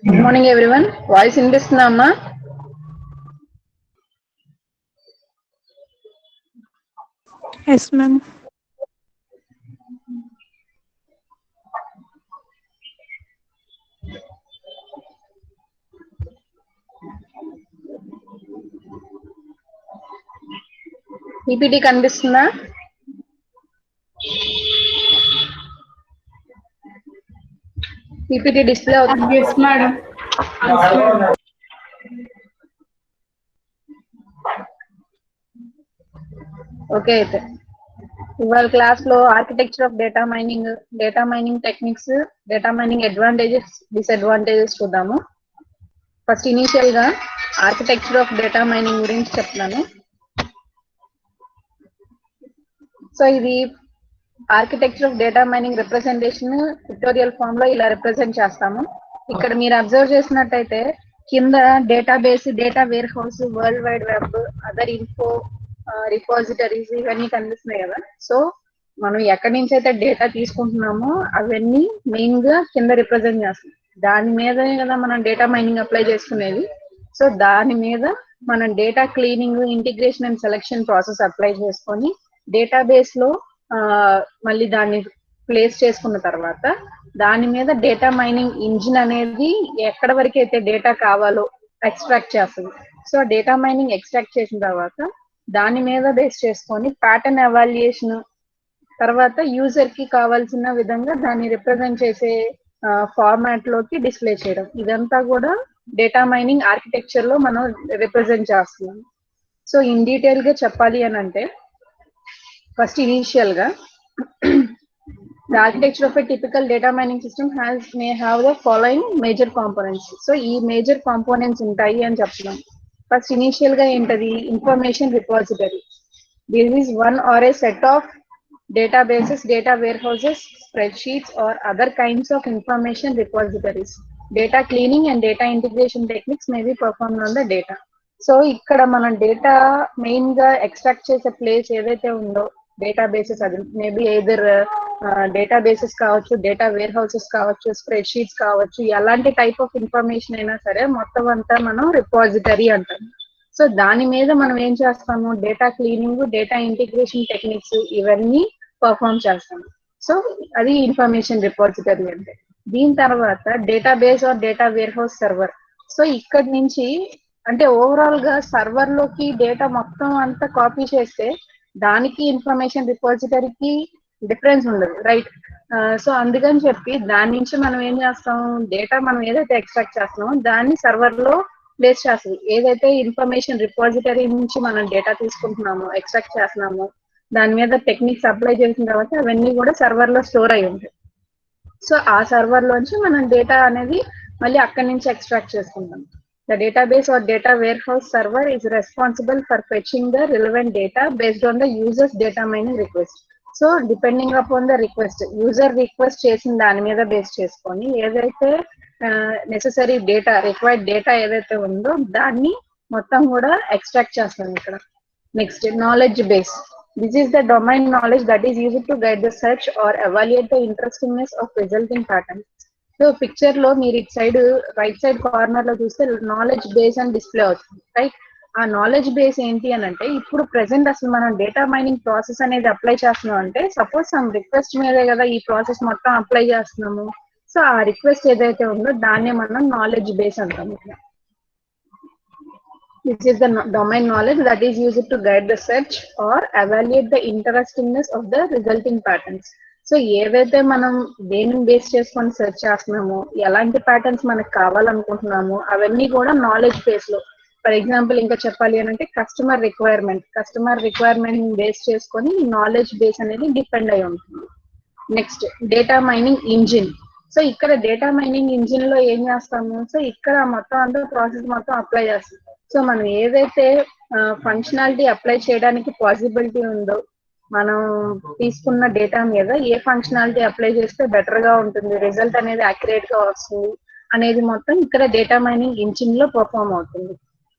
Good morning, everyone. Voice వినిపిస్తుందా అమ్మా? Yes, ma'am. PPT కనిపిస్తుందా? PPT డిస్ప్లే అవుతుంది. Yes, madam. ఓకే అయితే ఇవాళ క్లాస్ లో architecture of data mining techniques, data mining advantages, disadvantages చూద్దాము. ఫస్ట్ ఇనీషియల్ గా ఆర్కిటెక్చర్ ఆఫ్ డేటా మైనింగ్ గురించి చెప్తున్నాను. సో ఇది architecture of data mining representation pictorial form లో ఇలా రిప్రజెంట్ చేస్తాము. ఇక్కడ మీరు అబ్జర్వ్ చేసినట్టయితే కింద database, data warehouse, world wide web, other info, repositories ఇవన్నీ కనిపిస్తున్నాయి కదా. సో మనం ఎక్కడి నుంచి అయితే డేటా తీసుకుంటున్నామో అవన్నీ మెయిన్ గా కింద రిప్రజెంట్ చేస్తాం. దాని మీదనే కదా మనం డేటా మైనింగ్ అప్లై చేసుకునేది. సో దాని మీద మనం data cleaning, integration and selection process apply చేసుకొని డేటాబేస్ లో మళ్ళీ దాన్ని ప్లేస్ చేసుకున్న తర్వాత దాని మీద డేటా మైనింగ్ ఇంజిన్ అనేది ఎక్కడ వరకు అయితే డేటా కావాలో ఎక్స్ట్రాక్ట్ చేస్తుంది. సో డేటా మైనింగ్ ఎక్స్ట్రాక్ట్ చేసిన తర్వాత దాని మీద బేస్ చేసుకొని ప్యాటర్న్ ఎవాల్యుయేషన్ తర్వాత యూజర్ కి కావాల్సిన విధంగా దాన్ని రిప్రజెంట్ చేసే ఫార్మాట్ లోకి డిస్ప్లే చేయడం, ఇదంతా కూడా డేటా మైనింగ్ ఆర్కిటెక్చర్ లో మనం రిప్రజెంట్ చేస్తున్నాం. సో ఇన్ డీటెయిల్ గా చెప్పాలి అని అంటే ఫస్ట్ ఇనీషియల్ గా the architecture of a typical data mining system may have the following major components. So ఈ major components ఉంటాయి అని చెప్తున్నాం. ఫస్ట్ ఇనీషియల్ గా ఏంటది? Information repository. This is one or a set of databases, data warehouses, spreadsheets or other kinds of information repositories. Data cleaning and data integration techniques may be performed on the data. So ఇక్కడ మనం data main గా extract చేసే place ఏదైతే ఉందో databases, అది maybe either databases కావచ్చు, data wear houses కావచ్చు, spread sheets కావచ్చు, ఎలాంటి టైప్ ఆఫ్ ఇన్ఫర్మేషన్ అయినా సరే మొత్తం అంతా మనం రిపాజిటరీ అంటాం. సో దాని మీద మనం ఏం చేస్తాము? Data cleaning, data integration techniques ఇవన్నీ పర్ఫామ్ చేస్తాము. సో అది ఇన్ఫర్మేషన్ రిపాజిటరీ అంటే. దీని తర్వాత database or data warehouse server. So ఇక్కడ నుంచి అంటే ఓవరాల్ గా సర్వర్ లోకి డేటా మొత్తం అంతా కాపీ చేస్తే దానికి ఇన్ఫర్మేషన్ రిపాజిటరీకి డిఫరెన్స్ ఉండదు, రైట్? సో అందుకని చెప్పి దాని నుంచి మనం ఏం చేస్తాం? డేటా మనం ఏదైతే ఎక్స్ట్రాక్ట్ చేస్తున్నామో దాన్ని సర్వర్ లో ప్లేస్ చేస్తుంది. ఏదైతే ఇన్ఫర్మేషన్ రిపాజిటరీ నుంచి మనం డేటా తీసుకుంటున్నామో, ఎక్స్ట్రాక్ట్ చేస్తున్నామో, దాని మీద టెక్నిక్స్ అప్లై చేసిన తర్వాత అవన్నీ కూడా సర్వర్ లో స్టోర్ అయి ఉంటాయి. సో ఆ సర్వర్ లోంచి మనం డేటా అనేది మళ్ళీ అక్కడి నుంచి ఎక్స్ట్రాక్ట్ చేసుకుంటాం. The database or data warehouse server is responsible for fetching the relevant data based on the user's data mining request. So depending upon the request, user request చేసిన దాని మీద బేస్ చేసుకొని ఏదైతే నెసెసరీ డేటా, రిక్వైర్డ్ డేటా ఏదైతే ఉందో దాన్ని మొత్తం కూడా ఎక్స్ట్రాక్ట్ చేస్తాం ఇక్కడ. Next knowledge base. This is the domain knowledge that is used to guide the search or evaluate the interestingness of resulting patterns. So picture లో మీరు ఇటు సైడ్ రైట్ సైడ్ కార్నర్ లో చూస్తే నాలెడ్జ్ బేస్ అని display అవుతుంది, right? ఆ knowledge base ఏంటి అని అంటే ఇప్పుడు ప్రెసెంట్ అసలు మనం డేటా మైనింగ్ ప్రాసెస్ అనేది అప్లై చేస్తున్నాం అంటే సపోజ్ సమ్ రిక్వెస్ట్ మీదే కదా ఈ ప్రాసెస్ మొత్తం అప్లై చేస్తున్నాము. సో ఆ రిక్వెస్ట్ ఏదైతే ఉందో దాన్నే మనం నాలెడ్జ్ బేస్ అంటాం. This is the domain knowledge that is used to guide the search or evaluate the interestingness of the resulting patterns. So ఏవైతే మనం దేనిని బేస్ చేసుకొని సెర్చ్ చేస్తున్నామో, ఎలాంటి ప్యాటర్న్స్ మనకు కావాలనుకుంటున్నామో అవన్నీ కూడా నాలెడ్జ్ బేస్ లో. ఫర్ ఎగ్జాంపుల్ ఇంకా చెప్పాలి అని అంటే కస్టమర్ రిక్వైర్మెంట్ బేస్ చేసుకొని నాలెడ్జ్ బేస్ అనేది డిపెండ్ అయి ఉంటుంది. Next data mining engine. So ఇక్కడ డేటా మైనింగ్ ఇంజిన్ లో ఏం చేస్తాము? సో ఇక్కడ మొత్తం అంతా ప్రాసెస్ మొత్తం అప్లై చేస్తాం. సో మనం ఏదైతే ఫంక్షనాలిటీ అప్లై చేయడానికి పాసిబిలిటీ ఉందో, మనం తీసుకున్న డేటా మీద ఏ ఫంక్షనాలిటీ అప్లై చేస్తే బెటర్ గా ఉంటుంది, రిజల్ట్ అనేది యాక్యురేట్ గా వస్తుంది అనేది మొత్తం ఇక్కడ డేటా మైనింగ్ ఇంజిన్ లో పర్ఫామ్ అవుతుంది.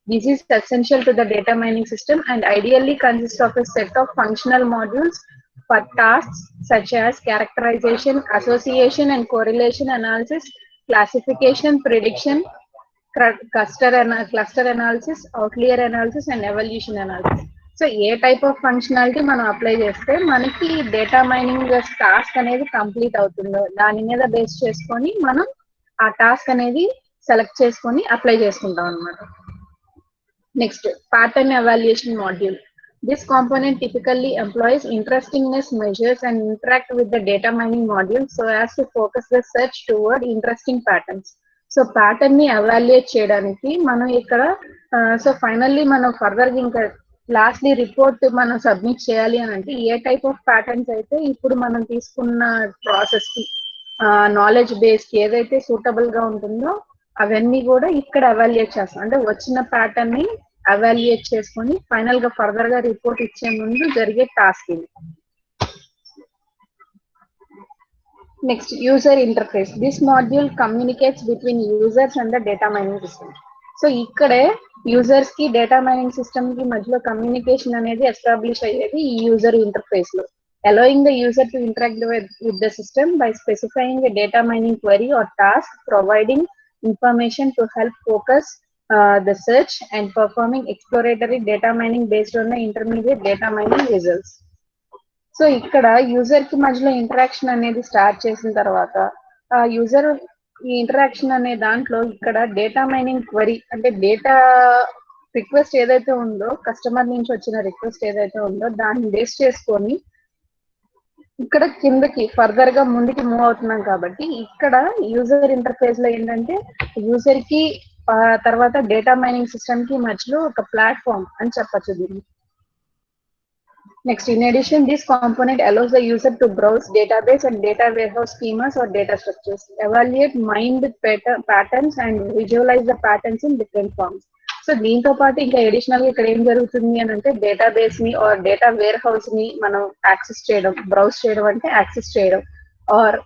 This is essential to the data mining system and ideally consist of a set of functional modules for tasks such as characterization, association and correlation analysis, classification, prediction, cluster analysis, outlier analysis and evolution analysis. So ఏ type of functionality మనం apply చేస్తే మనకి data mining task అనేది complete అవుతుందో దాని మీద base చేసుకొని మనం ఆ టాస్క్ అనేది సెలెక్ట్ చేసుకొని అప్లై చేసుకుంటాం అన్నమాట. Next pattern evaluation module. This component typically employs interestingness measures and interact with the data mining module so as to focus the search toward interesting patterns. So pattern ని evaluate చేయడానికి మనం ఇక్కడ so finally మనం further ఇంకా lastly report మనం submit చేయాలి అని అంటే ఏ టైప్ ఆఫ్ ప్యాటర్న్స్ అయితే ఇప్పుడు మనం తీసుకున్న ప్రాసెస్ కి నాలెడ్జ్ బేస్ కి ఏదైతే సూటబుల్ గా ఉంటుందో అవన్నీ కూడా ఇక్కడ ఎవాల్యుయేట్ చేస్తాం. అంటే వచ్చిన ప్యాటర్న్ ని ఎవాల్యుయేట్ చేసుకొని ఫైనల్ గా ఫర్దర్ గా రిపోర్ట్ ఇచ్చే ముందు జరిగే టాస్క్ ఇది. Next user interface. This module communicates between users and the data mining system. So ఇక్కడే యూజర్స్ కి డేటా మైనింగ్ సిస్టమ్ కి మధ్యలో కమ్యూనికేషన్ అనేది ఎస్టాబ్లిష్ అయ్యేది ఈ యూజర్ ఇంటర్ఫేస్ లో. allowing the user to interact with the system by specifying a data mining query or task, providing information to help focus the search and performing exploratory data mining based on the intermediate data mining results. So ఇక్కడ user కి మధ్యలో interaction అనేది start చేసిన తర్వాత ఆ user ఈ interaction అనే దాంట్లో ఇక్కడ డేటా మైనింగ్ క్వరీ అంటే డేటా రిక్వెస్ట్ ఏదైతే ఉందో కస్టమర్ నుంచి వచ్చిన రిక్వెస్ట్ ఏదైతే ఉందో దాన్ని బేస్ చేసుకొని ఇక్కడ కిందకి ఫర్దర్ గా ముందుకి మూవ్ అవుతున్నాం కాబట్టి ఇక్కడ యూజర్ ఇంటర్ఫేస్ లో ఏంటంటే యూజర్ కి తర్వాత డేటా మైనింగ్ సిస్టమ్ కి మధ్యలో ఒక ప్లాట్ఫామ్ అని చెప్పచ్చు దీన్ని. Next, in addition, this component allows the user to browse database and data warehouse schemas or data structures, evaluate mined patterns and visualize the patterns in different forms. So దీంతో పాటు ఇంకా additional గా ఇక్కడ ఏం జరుగుతుంది అని అంటే డేటాబేస్ ని ఆర్ డేటా వేర్ హౌస్ ని మనం యాక్సెస్ చేయడం, బ్రౌజ్ చేయడం అంటే యాక్సెస్ చేయడం ఆర్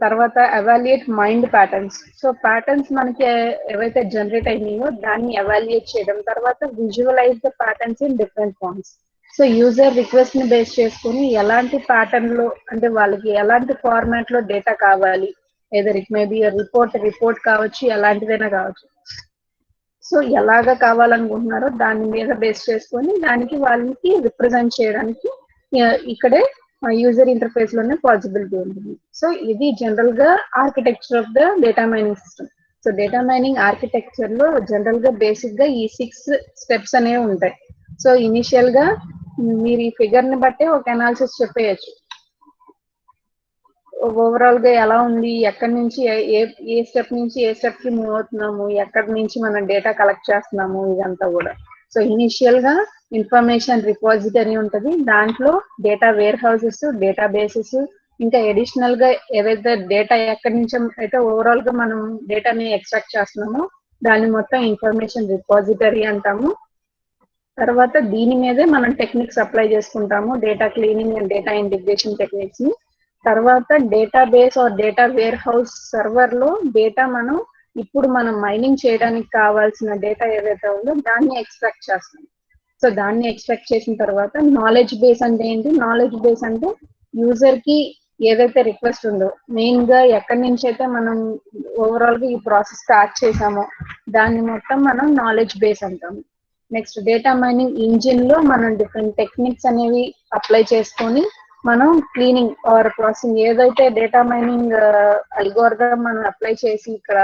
తర్వాత evaluate mined patterns. So patterns మనకి ఏవైతే జనరేట్ అయినాయో దాన్ని ఎవాల్యుయేట్ చేయడం, తర్వాత visualise the patterns in different forms. So user request ని బేస్ చేసుకుని ఎలాంటి ప్యాటర్న్ లో అంటే వాళ్ళకి ఎలాంటి ఫార్మాట్ లో డేటా కావాలి, either it may be report కావచ్చు, ఎలాంటిదైనా కావచ్చు. సో ఎలాగా కావాలనుకుంటున్నారో దాని మీద బేస్ చేసుకొని దానికి వాళ్ళకి రిప్రజెంట్ చేయడానికి ఇక్కడే యూజర్ ఇంటర్ఫేస్ లోనే పాసిబిలిటీ ఉంటుంది. సో ఇది జనరల్ గా architecture of the data mining system. So data mining architecture లో జనరల్ గా బేసిక్ గా ఈ 6 స్టెప్స్ అనేవి ఉంటాయి. సో ఇనిషియల్ గా మీరు ఈ ఫిగర్ ని బట్టే ఒక అనాలిసిస్ చెప్పేయచ్చు. ఓవరాల్ గా ఎలా ఉంది, ఎక్కడి నుంచి ఏ స్టెప్ నుంచి ఏ స్టెప్ కి మూవ్ అవుతున్నాము, ఎక్కడి నుంచి మనం డేటా కలెక్ట్ చేస్తున్నాము, ఇదంతా కూడా. సో ఇనిషియల్ గా ఇన్ఫర్మేషన్ రిపాజిటరీ ఉంటుంది, దాంట్లో data warehouses, data bases, ఇంకా అడిషనల్ గా ఏదైతే డేటా ఎక్కడి నుంచి అయితే ఓవరాల్ గా మనం డేటాని ఎక్స్ట్రాక్ట్ చేస్తున్నామో దాన్ని మొత్తం ఇన్ఫర్మేషన్ రిపాజిటరీ అంటాము. తర్వాత దీని మీదే మనం టెక్నిక్స్ అప్లై చేసుకుంటాము, data cleaning and data integration techniques ని. తర్వాత database or data warehouse server లో డేటా ఇప్పుడు మనం మైనింగ్ చేయడానికి కావాల్సిన డేటా ఏదైతే ఉందో దాన్ని ఎక్స్ట్రాక్ట్ చేస్తాం. సో దాన్ని ఎక్స్ట్రాక్ట్ చేసిన తర్వాత నాలెడ్జ్ బేస్ అంటే ఏంటి, నాలెడ్జ్ బేస్ అంటే యూజర్ కి ఏదైతే రిక్వెస్ట్ ఉందో మెయిన్ గా ఎక్కడి నుంచి అయితే మనం ఓవరాల్ గా ఈ ప్రాసెస్ స్టార్ట్ చేసామో దాన్ని మొత్తం మనం నాలెడ్జ్ బేస్ అంటాము. నెక్స్ట్ డేటా మైనింగ్ ఇంజిన్ లో మనం డిఫరెంట్ టెక్నిక్స్ అనేవి అప్లై చేసుకొని మనం క్లీనింగ్ ఆర్ ప్రాసెసింగ్ ఏదైతే డేటా మైనింగ్ అల్గోరిథం మనం అప్లై చేసి ఇక్కడ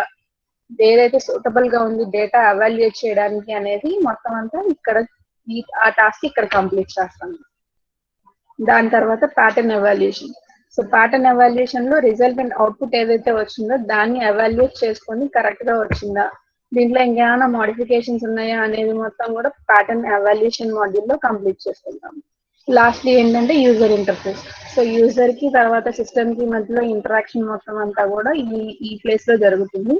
ఏదైతే సూటబుల్ గా ఉంది డేటా ఎవాల్యుయేట్ చేయడానికి అనేది మొత్తం అంతా ఇక్కడ ఆ టాస్క్ ఇక్కడ కంప్లీట్ చేస్తాం. దాని తర్వాత pattern evaluation. So pattern evaluation లో రిజల్టెంట్ అవుట్పుట్ ఏదైతే వచ్చిందో దాన్ని ఎవాల్యుయేట్ చేసుకొని కరెక్ట్ గా వచ్చిందా, దీంట్లో ఇంకేమైనా మోడిఫికేషన్స్ ఉన్నాయా అనేది మొత్తం కూడా ప్యాటర్న్ ఎవాల్యుయేషన్ మాడ్యూల్ లో కంప్లీట్ చేసుకుంటాం. లాస్ట్లీ ఏంటంటే యూజర్ ఇంటర్ఫేస్. సో యూజర్ కి తర్వాత సిస్టమ్ కి మధ్యలో ఇంటరాక్షన్ మొత్తం అంతా కూడా ఈ ప్లేస్ లో జరుగుతుంది.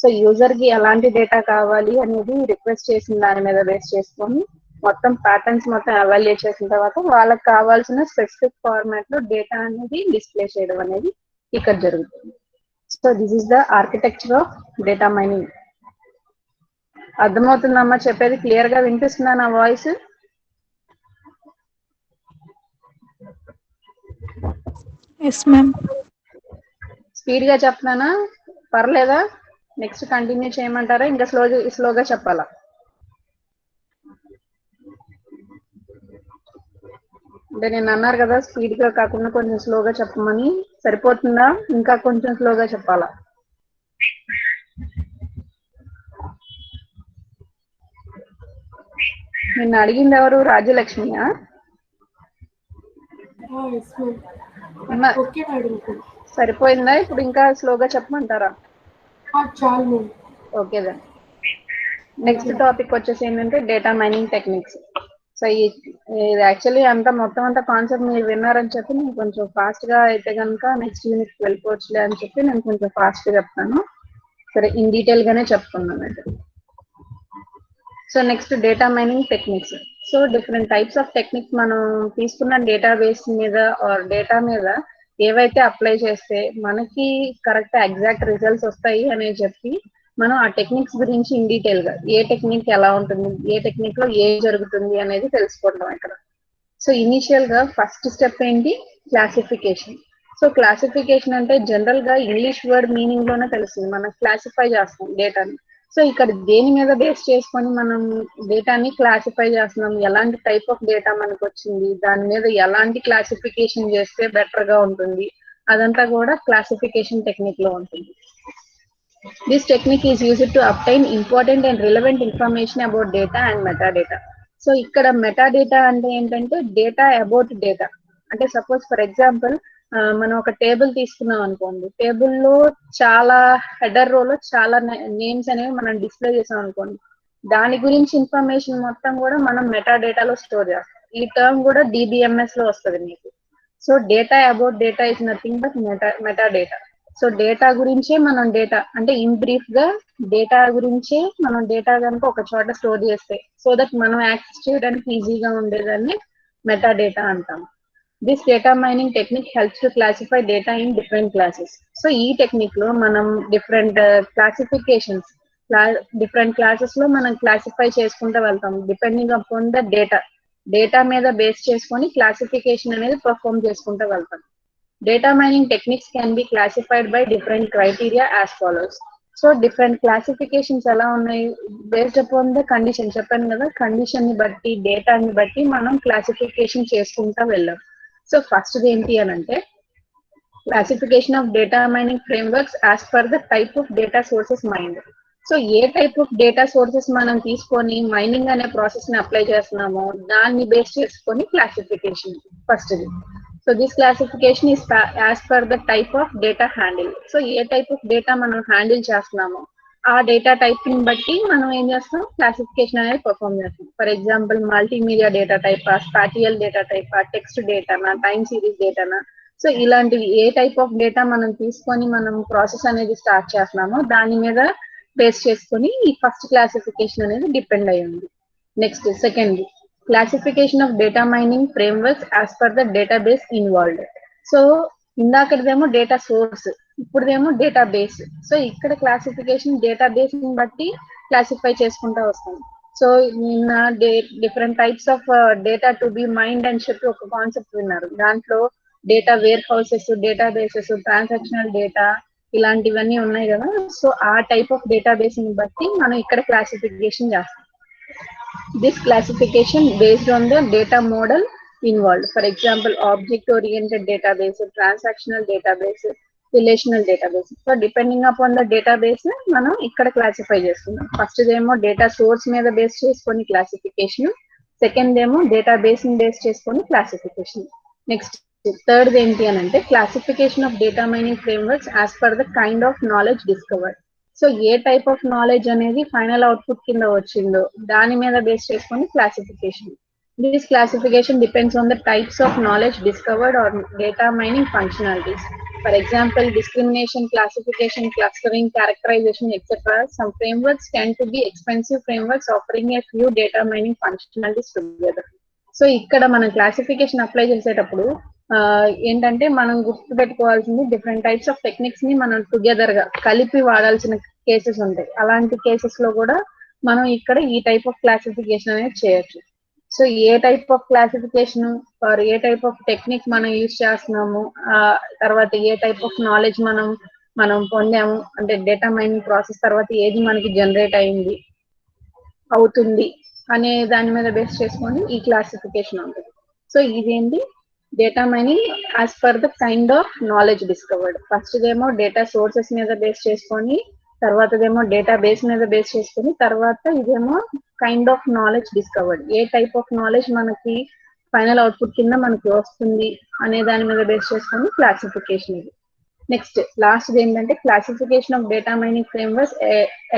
సో యూజర్ కి ఎలాంటి డేటా కావాలి అనేది రిక్వెస్ట్ చేసిన దాని మీద బేస్ చేసుకొని మొత్తం ప్యాటర్న్స్ మొత్తం ఎవాల్యుయేట్ చేసిన తర్వాత వాళ్ళకి కావాల్సిన స్పెసిఫిక్ ఫార్మాట్ లో డేటా అనేది డిస్ప్లే చేయడం అనేది ఇక్కడ జరుగుతుంది. So this is the architecture of data mining. అర్థమవుతుందమ్మా చెప్పేది? క్లియర్ గా వినిపిస్తుందా నా వాయిస్? Yes, ma'am. స్పీడ్ గా చెప్తానా పర్లేదా? నెక్స్ట్ కంటిన్యూ చేయమంటారా ఇంకా స్లోగా చెప్పాలా? అంటే నేను అన్నారు కదా స్పీడ్ గా కాకుండా కొంచెం స్లోగా చెప్పమని, సరిపోతుందా ఇంకా కొంచెం స్లోగా చెప్పాలా? నిన్ను అడిగింది ఎవరు? రాజ్యలక్ష్మియా? సరిపోయిందా? ఇప్పుడు ఇంకా స్లోగా చెప్పమంటారా? Okay then. నెక్స్ట్ టాపిక్ వచ్చేసి ఏంటంటే డేటా మైనింగ్ టెక్నిక్స్. సో ఇది యాక్చువల్లీ మొత్తం అంతా కాన్సెప్ట్ మీరు విన్నారని చెప్పి నేను కొంచెం ఫాస్ట్ గా అయితే కనుక నెక్స్ట్ యూనిట్ వెళ్ళిపోవచ్చులే అని చెప్పి నేను కొంచెం ఫాస్ట్ గా చెప్తాను. సరే ఇన్ డీటెయిల్ గానే చెప్తున్నాను అయితే. So next data mining techniques. So different types of techniques మనం తీసుకున్న డేటాబేస్ మీద ఆర్ డేటా మీద ఏవైతే అప్లై చేస్తే మనకి కరెక్ట్ ఎగ్జాక్ట్ రిజల్ట్స్ వస్తాయి అనేది చెప్పి మనం ఆ టెక్నిక్స్ గురించి ఇన్ డీటెయిల్ గా ఏ టెక్నిక్ ఎలా ఉంటుంది, ఏ టెక్నిక్ లో ఏం జరుగుతుంది అనేది తెలుసుకుంటాం ఇక్కడ. సో ఇనిషియల్ గా ఫస్ట్ స్టెప్ ఏంటి? క్లాసిఫికేషన్. సో క్లాసిఫికేషన్ అంటే జనరల్ గా ఇంగ్లీష్ వర్డ్ మీనింగ్ లోనే తెలుస్తుంది, మనం క్లాసిఫై చేస్తాం డేటాని. సో ఇక్కడ దేని మీద బేస్ చేసుకొని మనం డేటాని క్లాసిఫై చేస్తున్నాం, ఎలాంటి టైప్ ఆఫ్ డేటా మనకు వచ్చింది, దాని మీద ఎలాంటి క్లాసిఫికేషన్ చేస్తే బెటర్ గా ఉంటుంది, అదంతా కూడా క్లాసిఫికేషన్ టెక్నిక్ లో ఉంటుంది. This technique is used to obtain important and relevant information about data and metadata. So ఇక్కడ మెటాడేటా అంటే ఏంటంటే డేటా అబౌట్ డేటా. అంటే సపోజ్ ఫర్ ఎగ్జాంపుల్ మనం ఒక టేబుల్ తీసుకున్నాం అనుకోండి, టేబుల్లో చాలా హెడర్ రోలో చాలా నేమ్స్ అనేవి మనం డిస్ప్లే చేసాం అనుకోండి, దాని గురించి ఇన్ఫర్మేషన్ మొత్తం కూడా మనం మెటాడేటాలో స్టోర్ చేస్తాం. ఈ టర్మ్ కూడా డిబిఎంఎస్ లో వస్తుంది మీకు. So data about data is nothing but metadata. So data గురించే మనం డేటా అంటే ఇన్ బ్రీఫ్ గా డేటా గురించే మనం డేటా కనుక ఒక చోట స్టోర్ చేస్తే సో దట్ మనం యాక్సెస్ చేయడానికి ఈజీగా ఉండేదాన్ని మెటా డేటా అంటాం. This data mining technique helps to classify data in different classes. So ఈ టెక్నిక్ లో మనం డిఫరెంట్ క్లాసిఫికేషన్స్ డిఫరెంట్ క్లాసెస్ లో మనం క్లాసిఫై చేసుకుంటూ వెళ్తాం depending upon the data. Data మీద బేస్ చేసుకొని క్లాసిఫికేషన్ అనేది పర్ఫామ్ చేసుకుంటూ వెళ్తాం. Data mining techniques can be classified by different criteria as follows. So different classifications ఎలా ఉన్నాయి? Based upon the condition. చెప్పాను కదా, కండిషన్ ని బట్టి డేటాని బట్టి మనం క్లాసిఫికేషన్ చేసుకుంటా వెళ్ళాం. సో ఫస్ట్ ఏంటి అని అంటే classification of data mining frameworks as per the type of data sources mind. So ఏ టైప్ ఆఫ్ డేటా సోర్సెస్ మనం తీసుకొని మైనింగ్ అనే ప్రాసెస్ ని అప్లై చేస్తున్నామో దాన్ని బేస్ చేసుకొని క్లాసిఫికేషన్ ఫస్ట్ది. So this classification is as per the type of data handle. So ఏ టైప్ ఆఫ్ డేటా మనం హ్యాండిల్ చేస్తున్నామో ఆ డేటా టైప్ ని బట్టి మనం ఏం చేస్తాం, క్లాసిఫికేషన్ అనేది పర్ఫామ్ చేస్తాం. ఫర్ ఎగ్జాంపుల్ మల్టీమీడియా డేటా టైపా, స్పాటియల్ డేటా టైపా, టెక్స్ట్ డేటానా, టైమ్ సిరీస్ డేటానా. సో ఇలాంటివి ఏ టైప్ ఆఫ్ డేటా మనం తీసుకొని మనం ప్రాసెస్ అనేది స్టార్ట్ చేస్తున్నామో దాని మీద బేస్ చేసుకొని ఈ ఫస్ట్ క్లాసిఫికేషన్ అనేది డిపెండ్ అయి ఉంది. Next second classification of data mining frameworks as per the database involved. So ఇందాకదేమో డేటా సోర్స్, ఇప్పుడుదేమో డేటా బేస్. సో ఇక్కడ క్లాసిఫికేషన్ డేటా బేస్ ని బట్టి క్లాసిఫై చేసుకుంటా వస్తాం. సో నిన్న different types of data to be mined అని చెప్పి ఒక కాన్సెప్ట్ విన్నారు. దాంట్లో data warehouses, data bases, transactional data ఇలాంటివన్నీ ఉన్నాయి కదా. సో ఆ టైప్ ఆఫ్ డేటా బేస్ ని బట్టి మనం ఇక్కడ క్లాసిఫికేషన్ చేస్తాం. This classification based on the data model involved. For example, object-oriented database, transactional database, relational database. So depending upon the database, మనం ఇక్కడ క్లాసిఫై చేస్తున్నాం. ఫస్ట్ ఏమో డేటా సోర్స్ మీద బేస్ చేసుకొని క్లాసిఫికేషన్, సెకండ్ ఏమో డేటా బేస్ ని base చేసుకొని classification. Next third ఏంటి అని అంటే classification of data mining frameworks as per the kind of knowledge discovered. So ఏ టైప్ ఆఫ్ నాలెడ్జ్ అనేది ఫైనల్ అవుట్పుట్ కింద వచ్చిందో దాని మీద బేస్ చేసుకొని classification. This classification depends on the types of knowledge discovered or data mining functionalities. For example discrimination, classification, clustering, characterisation etcetera. Some frameworks can to be expensive frameworks offering a few data mining functionalities together. So ఇక్కడ మనం classification apply చేసేటప్పుడు ఏంటంటే మనం గుర్తు పెట్టుకోవాల్సింది different types of techniques ని మనం together గా కలిపి వాడాల్సిన కేసెస్ ఉంటాయి. అలాంటి కేసెస్ లో కూడా మనం ఇక్కడ ఈ టైప్ ఆఫ్ క్లాసిఫికేషన్ అనేది చేయొచ్చు. సో ఏ టైప్ ఆఫ్ క్లాసిఫికేషన్ ఆర్ ఏ టైప్ ఆఫ్ టెక్నిక్ మనం యూజ్ చేస్తున్నాము, తర్వాత ఏ టైప్ ఆఫ్ నాలెడ్జ్ మనం మనం పొందాము అంటే డేటా మైనింగ్ ప్రాసెస్ తర్వాత ఏది మనకి జనరేట్ అయింది అవుతుంది అనే దాని మీద బేస్ చేసుకొని ఈ క్లాసిఫికేషన్ ఉంటుంది. సో ఇదేంటి data mining as per the kind of knowledge discovered. First ఏమో డేటా సోర్సెస్ మీద బేస్ చేసుకొని, తర్వాతదేమో డేటా బేస్ మీద బేస్ చేసుకొని, తర్వాత ఇదేమో kind of knowledge discovered. A type of knowledge మనకి ఫైనల్ అవుట్పుట్ కింద మనకి వస్తుంది అనే దాని మీద బేస్ చేసుకొని క్లాసిఫికేషన్ ఇది. నెక్స్ట్ లాస్ట్ ఏంటంటే classification of data mining frameworks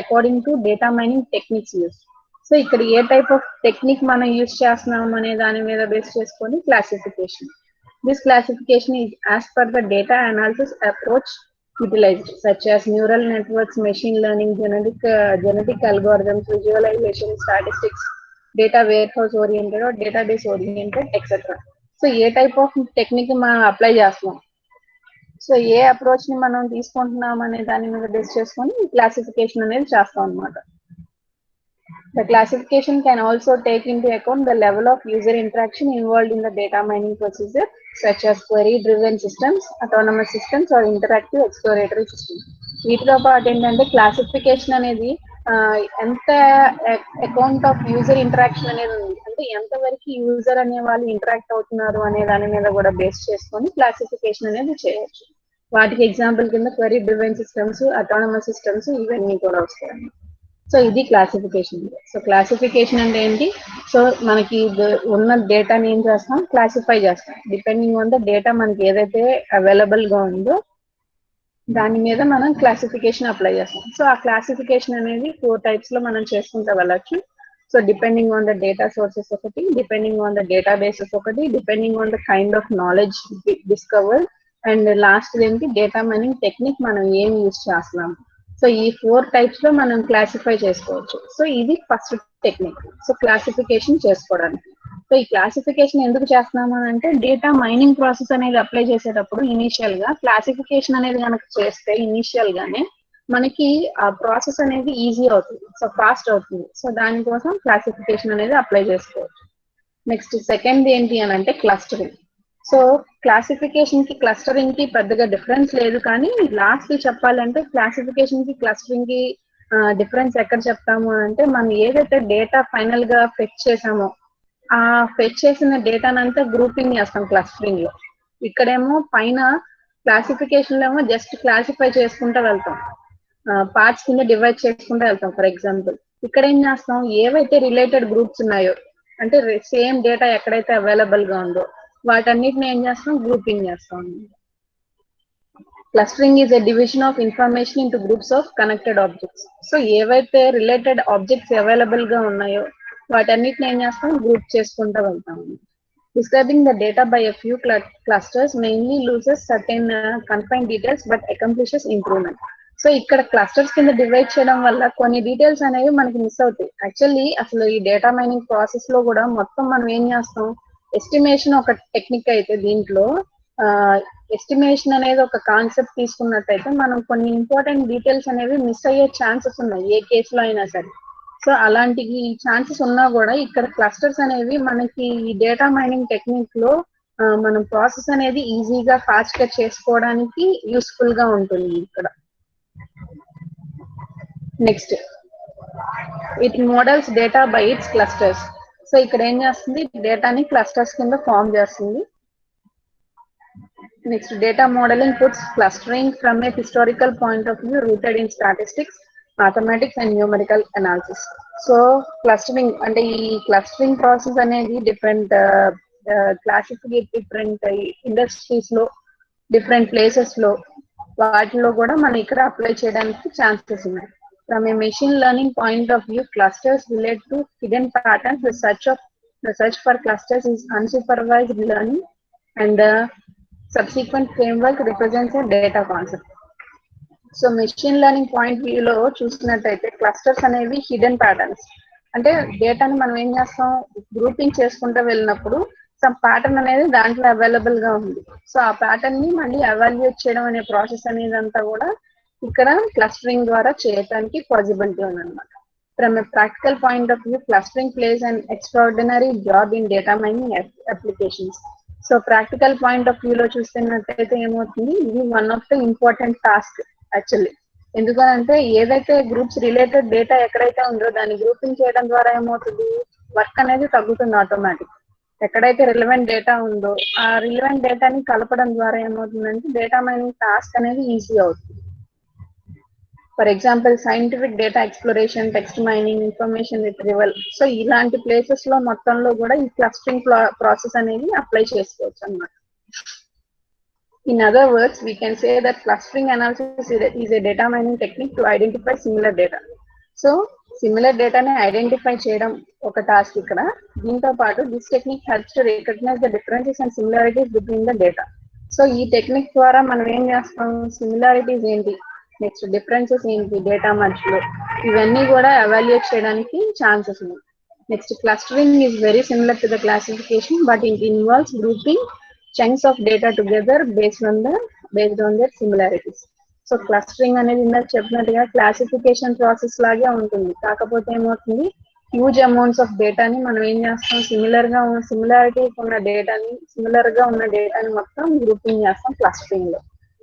according to data mining techniques use. So ఇక్కడ ఏ టైప్ ఆఫ్ టెక్నిక్ మనం యూస్ చేస్తున్నాం అనే దాని మీద బేస్ చేసుకొని classification. This classification is as per the data analysis approach utilized, such as neural networks, machine learning, genetic algorithms, visualization, statistics, data warehouse oriented or database oriented, etc. So ఏ type of technique మనం apply చేస్తున్నాం, so ఏ approach ని మనం తీసుకుంటున్నాం అనే దాని మీద base చేసుకొని క్లాసిఫికేషన్ అనేది చేస్తాం అన్నమాట. The classification can also take into account the level of user interaction involved in the data mining procedure, such as query-driven systems, autonomous systems, or interactive exploratory systems. వీటితో పాటు ఏంటంటే క్లాసిఫికేషన్ అనేది ఎంత account of user interaction అనేది ఉంది, అంటే ఎంతవరకు user అనే వాళ్ళు ఇంటరాక్ట్ అవుతున్నారు అనే దాని మీద కూడా బేస్ చేసుకొని క్లాసిఫికేషన్ అనేది చేయొచ్చు. వాటికి ఎగ్జాంపుల్ కింద query driven systems, autonomous systems ఇవన్నీ కూడా వస్తాయి. సో ఇది క్లాసిఫికేషన్. సో క్లాసిఫికేషన్ అంటే ఏంటి, సో మనకి ఉన్న డేటాని ఏం చేస్తాం, క్లాసిఫై చేస్తాం. డిపెండింగ్ ఆన్ ద డేటా మనకి ఏదైతే అవైలబుల్ గా ఉందో దాని మీద మనం క్లాసిఫికేషన్ అప్లై చేస్తాం. సో ఆ క్లాసిఫికేషన్ అనేది 4 types లో మనం చేసుకుంటూ వెళ్ళచ్చు. So depending on the data sources ఒకటి, depending on the data bases ఒకటి, depending on the kind of knowledge discovered, and last ఏంటి డేటా మైనింగ్ టెక్నిక్ మనం ఏం యూజ్ చేస్తున్నాం. సో ఈ 4 types లో మనం క్లాసిఫై చేసుకోవచ్చు. సో ఇది ఫస్ట్ టెక్నిక్, సో క్లాసిఫికేషన్ చేసుకోవడానికి. సో ఈ క్లాసిఫికేషన్ ఎందుకు చేస్తున్నాము అంటే డేటా మైనింగ్ ప్రాసెస్ అనేది అప్లై చేసేటప్పుడు ఇనిషియల్ గా క్లాసిఫికేషన్ అనేది కనుక చేస్తే ఇనిషియల్ గానే మనకి ఆ ప్రాసెస్ అనేది ఈజీ అవుతుంది, సో ఫాస్ట్ అవుతుంది. సో దానికోసం క్లాసిఫికేషన్ అనేది అప్లై చేసుకోవచ్చు. నెక్స్ట్ సెకండ్ ఏంటి అని అంటే క్లస్టరింగ్. సో క్లాసిఫికేషన్ కి క్లస్టరింగ్ కి పెద్దగా డిఫరెన్స్ లేదు, కానీ లాస్ట్ చెప్పాలంటే క్లాసిఫికేషన్ కి క్లస్టరింగ్ కి డిఫరెన్స్ ఎక్కడ చెప్తాము అంటే మనం ఏదైతే డేటా ఫైనల్ గా ఫెచ్ చేసామో ఆ ఫెచ్ చేసిన డేటానంతా గ్రూపింగ్ చేస్తాం క్లస్టరింగ్ లో. ఇక్కడేమో పైన క్లాసిఫికేషన్ లో ఏమో జస్ట్ క్లాసిఫై చేసుకుంటూ వెళ్తాం, పార్ట్స్ కింద డివైడ్ చేసుకుంటూ వెళ్తాం. ఫర్ ఎగ్జాంపుల్ ఇక్కడ ఏం చేస్తాం, ఏవైతే రిలేటెడ్ గ్రూప్స్ ఉన్నాయో అంటే సేమ్ డేటా ఎక్కడైతే అవైలబుల్ గా ఉందో వాటన్నిటిని ఏం చేస్తాం, గ్రూపింగ్ చేస్తాం. Clustering is a division of information into groups of connected objects. So ఏవైతే రిలేటెడ్ ఆబ్జెక్ట్స్ అవైలబుల్ గా ఉన్నాయో వాటన్నిటిని ఏం చేస్తాం, గ్రూప్ చేసుకుంటూ వెళ్తాం. Describing the data by a few clusters mainly loses certain confined details but accomplishes improvement. So ఇక్కడ clusters కింద డివైడ్ చేయడం వల్ల కొన్ని డీటెయిల్స్ అనేవి మనకి మిస్ అవుతాయి. యాక్చువల్లీ అసలు ఈ డేటా మైనింగ్ ప్రాసెస్ లో కూడా మొత్తం మనం ఏం చేస్తాం, ఎస్టిమేషన్ ఒక టెక్నిక్ అయితే దీంట్లో ఎస్టిమేషన్ అనేది ఒక కాన్సెప్ట్ తీసుకున్నట్టయితే మనం కొన్ని ఇంపార్టెంట్ డీటెయిల్స్ అనేవి మిస్ అయ్యే ఛాన్సెస్ ఉన్నాయి ఏ కేసులో అయినా సరే. సో అలాంటి ఛాన్సెస్ ఉన్నా కూడా ఇక్కడ క్లస్టర్స్ అనేవి మనకి ఈ డేటా మైనింగ్ టెక్నిక్ లో మనం ప్రాసెస్ అనేది ఈజీగా ఫాస్ట్ గా చేసుకోవడానికి యూస్ఫుల్ గా ఉంటుంది ఇక్కడ. Next it models data by it's clusters. So ఇక్కడ ఏం చేస్తుంది, డేటాని క్లస్టర్స్ కింద ఫామ్ చేస్తుంది. Next data modelling puts clustering from A historical point of view rooted in statistics, mathematics and numerical analysis. So clustering అంటే ఈ క్లస్టరింగ్ ప్రాసెస్ అనేది different క్లాసిఫికేట్ different industries లో డిఫరెంట్ ప్లేసెస్ లో వాటిలో కూడా మనం ఇక్కడ అప్లై చేయడానికి ఛాన్సెస్ ఉన్నాయి. From A machine learning point of view clusters relate to hidden patterns. The search for clusters is unsupervised learning and the subsequent framework represents a data concept. So machine learning point వ్యూలో చూసినట్టయితే clusters అనేవి hidden patterns, అంటే డేటాని మనం ఏం చేస్తాం, grouping చేసుకుంటూ వెళ్ళినప్పుడు సమ్ ప్యాటర్న్ అనేది దాంట్లో అవైలబుల్ గా ఉంది. సో ఆ ప్యాటర్న్ ని మళ్ళీ ఎవాల్యుయేట్ చేయడం అనే ప్రాసెస్ అనేది అంతా కూడా ఇక్కడ క్లస్టరింగ్ ద్వారా చేయడానికి పాసిబిలిటీ ఉందన్నమాట. From a practical point of view clustering place and extraordinary job in data mining applications. So practical point of వ్యూలో చూస్తున్నట్టయితే ఏమవుతుంది, ఇది one of the important task actually. ఎందుకనంటే ఏదైతే గ్రూప్స్ రిలేటెడ్ డేటా ఎక్కడైతే ఉందో దాన్ని గ్రూపింగ్ చేయడం ద్వారా ఏమవుతుంది, వర్క్ అనేది తగ్గుతుంది ఆటోమేటిక్. ఎక్కడైతే రిలవెంట్ డేటా ఉందో ఆ రిలవెంట్ డేటాని కలపడం ద్వారా ఏమవుతుందంటే డేటా మైనింగ్ టాస్క్ అనేది ఈజీ అవుతుంది. For example scientific data exploration, text mining, information retrieval. So ఇలాంటి ప్లేసెస్ లో మొత్తంలో కూడా ఈ క్లస్టరింగ్ ప్రాసెస్ అనేది అప్లై చేసుకోవచ్చు అన్నమాట. In other words, we can say that clustering analysis is a data mining technique to identify similar data. So, similar data ని identify చేయడం ఒక టాస్క్ ఇక్కడ. దీంతో పాటు this technique helps to recognise the differences and similarities between the data. So ఈ technique ద్వారా మనం ఏం చేస్తాం, సిమిలారిటీస్ ఏంటి, నెక్స్ట్ డిఫరెన్సెస్ ఏంటి డేటా మధ్యలో, ఇవన్నీ కూడా ఎవాల్యుయేట్ చేయడానికి ఛాన్సెస్ ఉన్నాయి. Next clustering is very similar to the classification, but it involves grouping chunks of data together based on their similarities. So clustering అనేది ఇందాక చెప్పినట్టుగా క్లాసిఫికేషన్ ప్రాసెస్ లాగే ఉంటుంది. కాకపోతే ఏమవుతుంది, హ్యూజ్ అమౌంట్స్ ఆఫ్ డేటాని మనం ఏం చేస్తాం, సిమిలారిటీ ఉన్న డేటాని మొత్తం గ్రూపింగ్ చేస్తాం క్లస్టరింగ్ లో.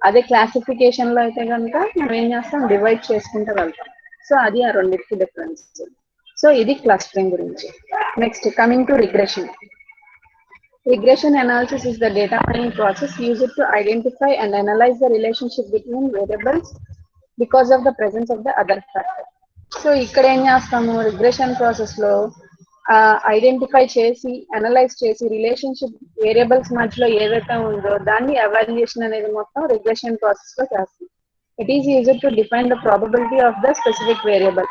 అదే క్లాసిఫికేషన్ లో అయితే కనుక మనం ఏం చేస్తాం, డివైడ్ చేసుకుంటూ వెళ్తాం. సో అది ఆ రెండింటికి డిఫరెన్స్. సో ఇది క్లస్టరింగ్ గురించి. Next coming to regression. Regression analysis is the data mining process used to identify and analyze the relationship between variables because of the presence of the other factor. So ఇక్కడ ఏం చేస్తాము, regression process లో identify చేసి analyse చేసి relationship variables మధ్యలో ఏదైతే ఉందో దాన్ని ఎవాల్యుయేషన్ అనేది మొత్తం రిగ్రెషన్ ప్రాసెస్ లో చేస్తాం. It is used to define the probability of the specific variable.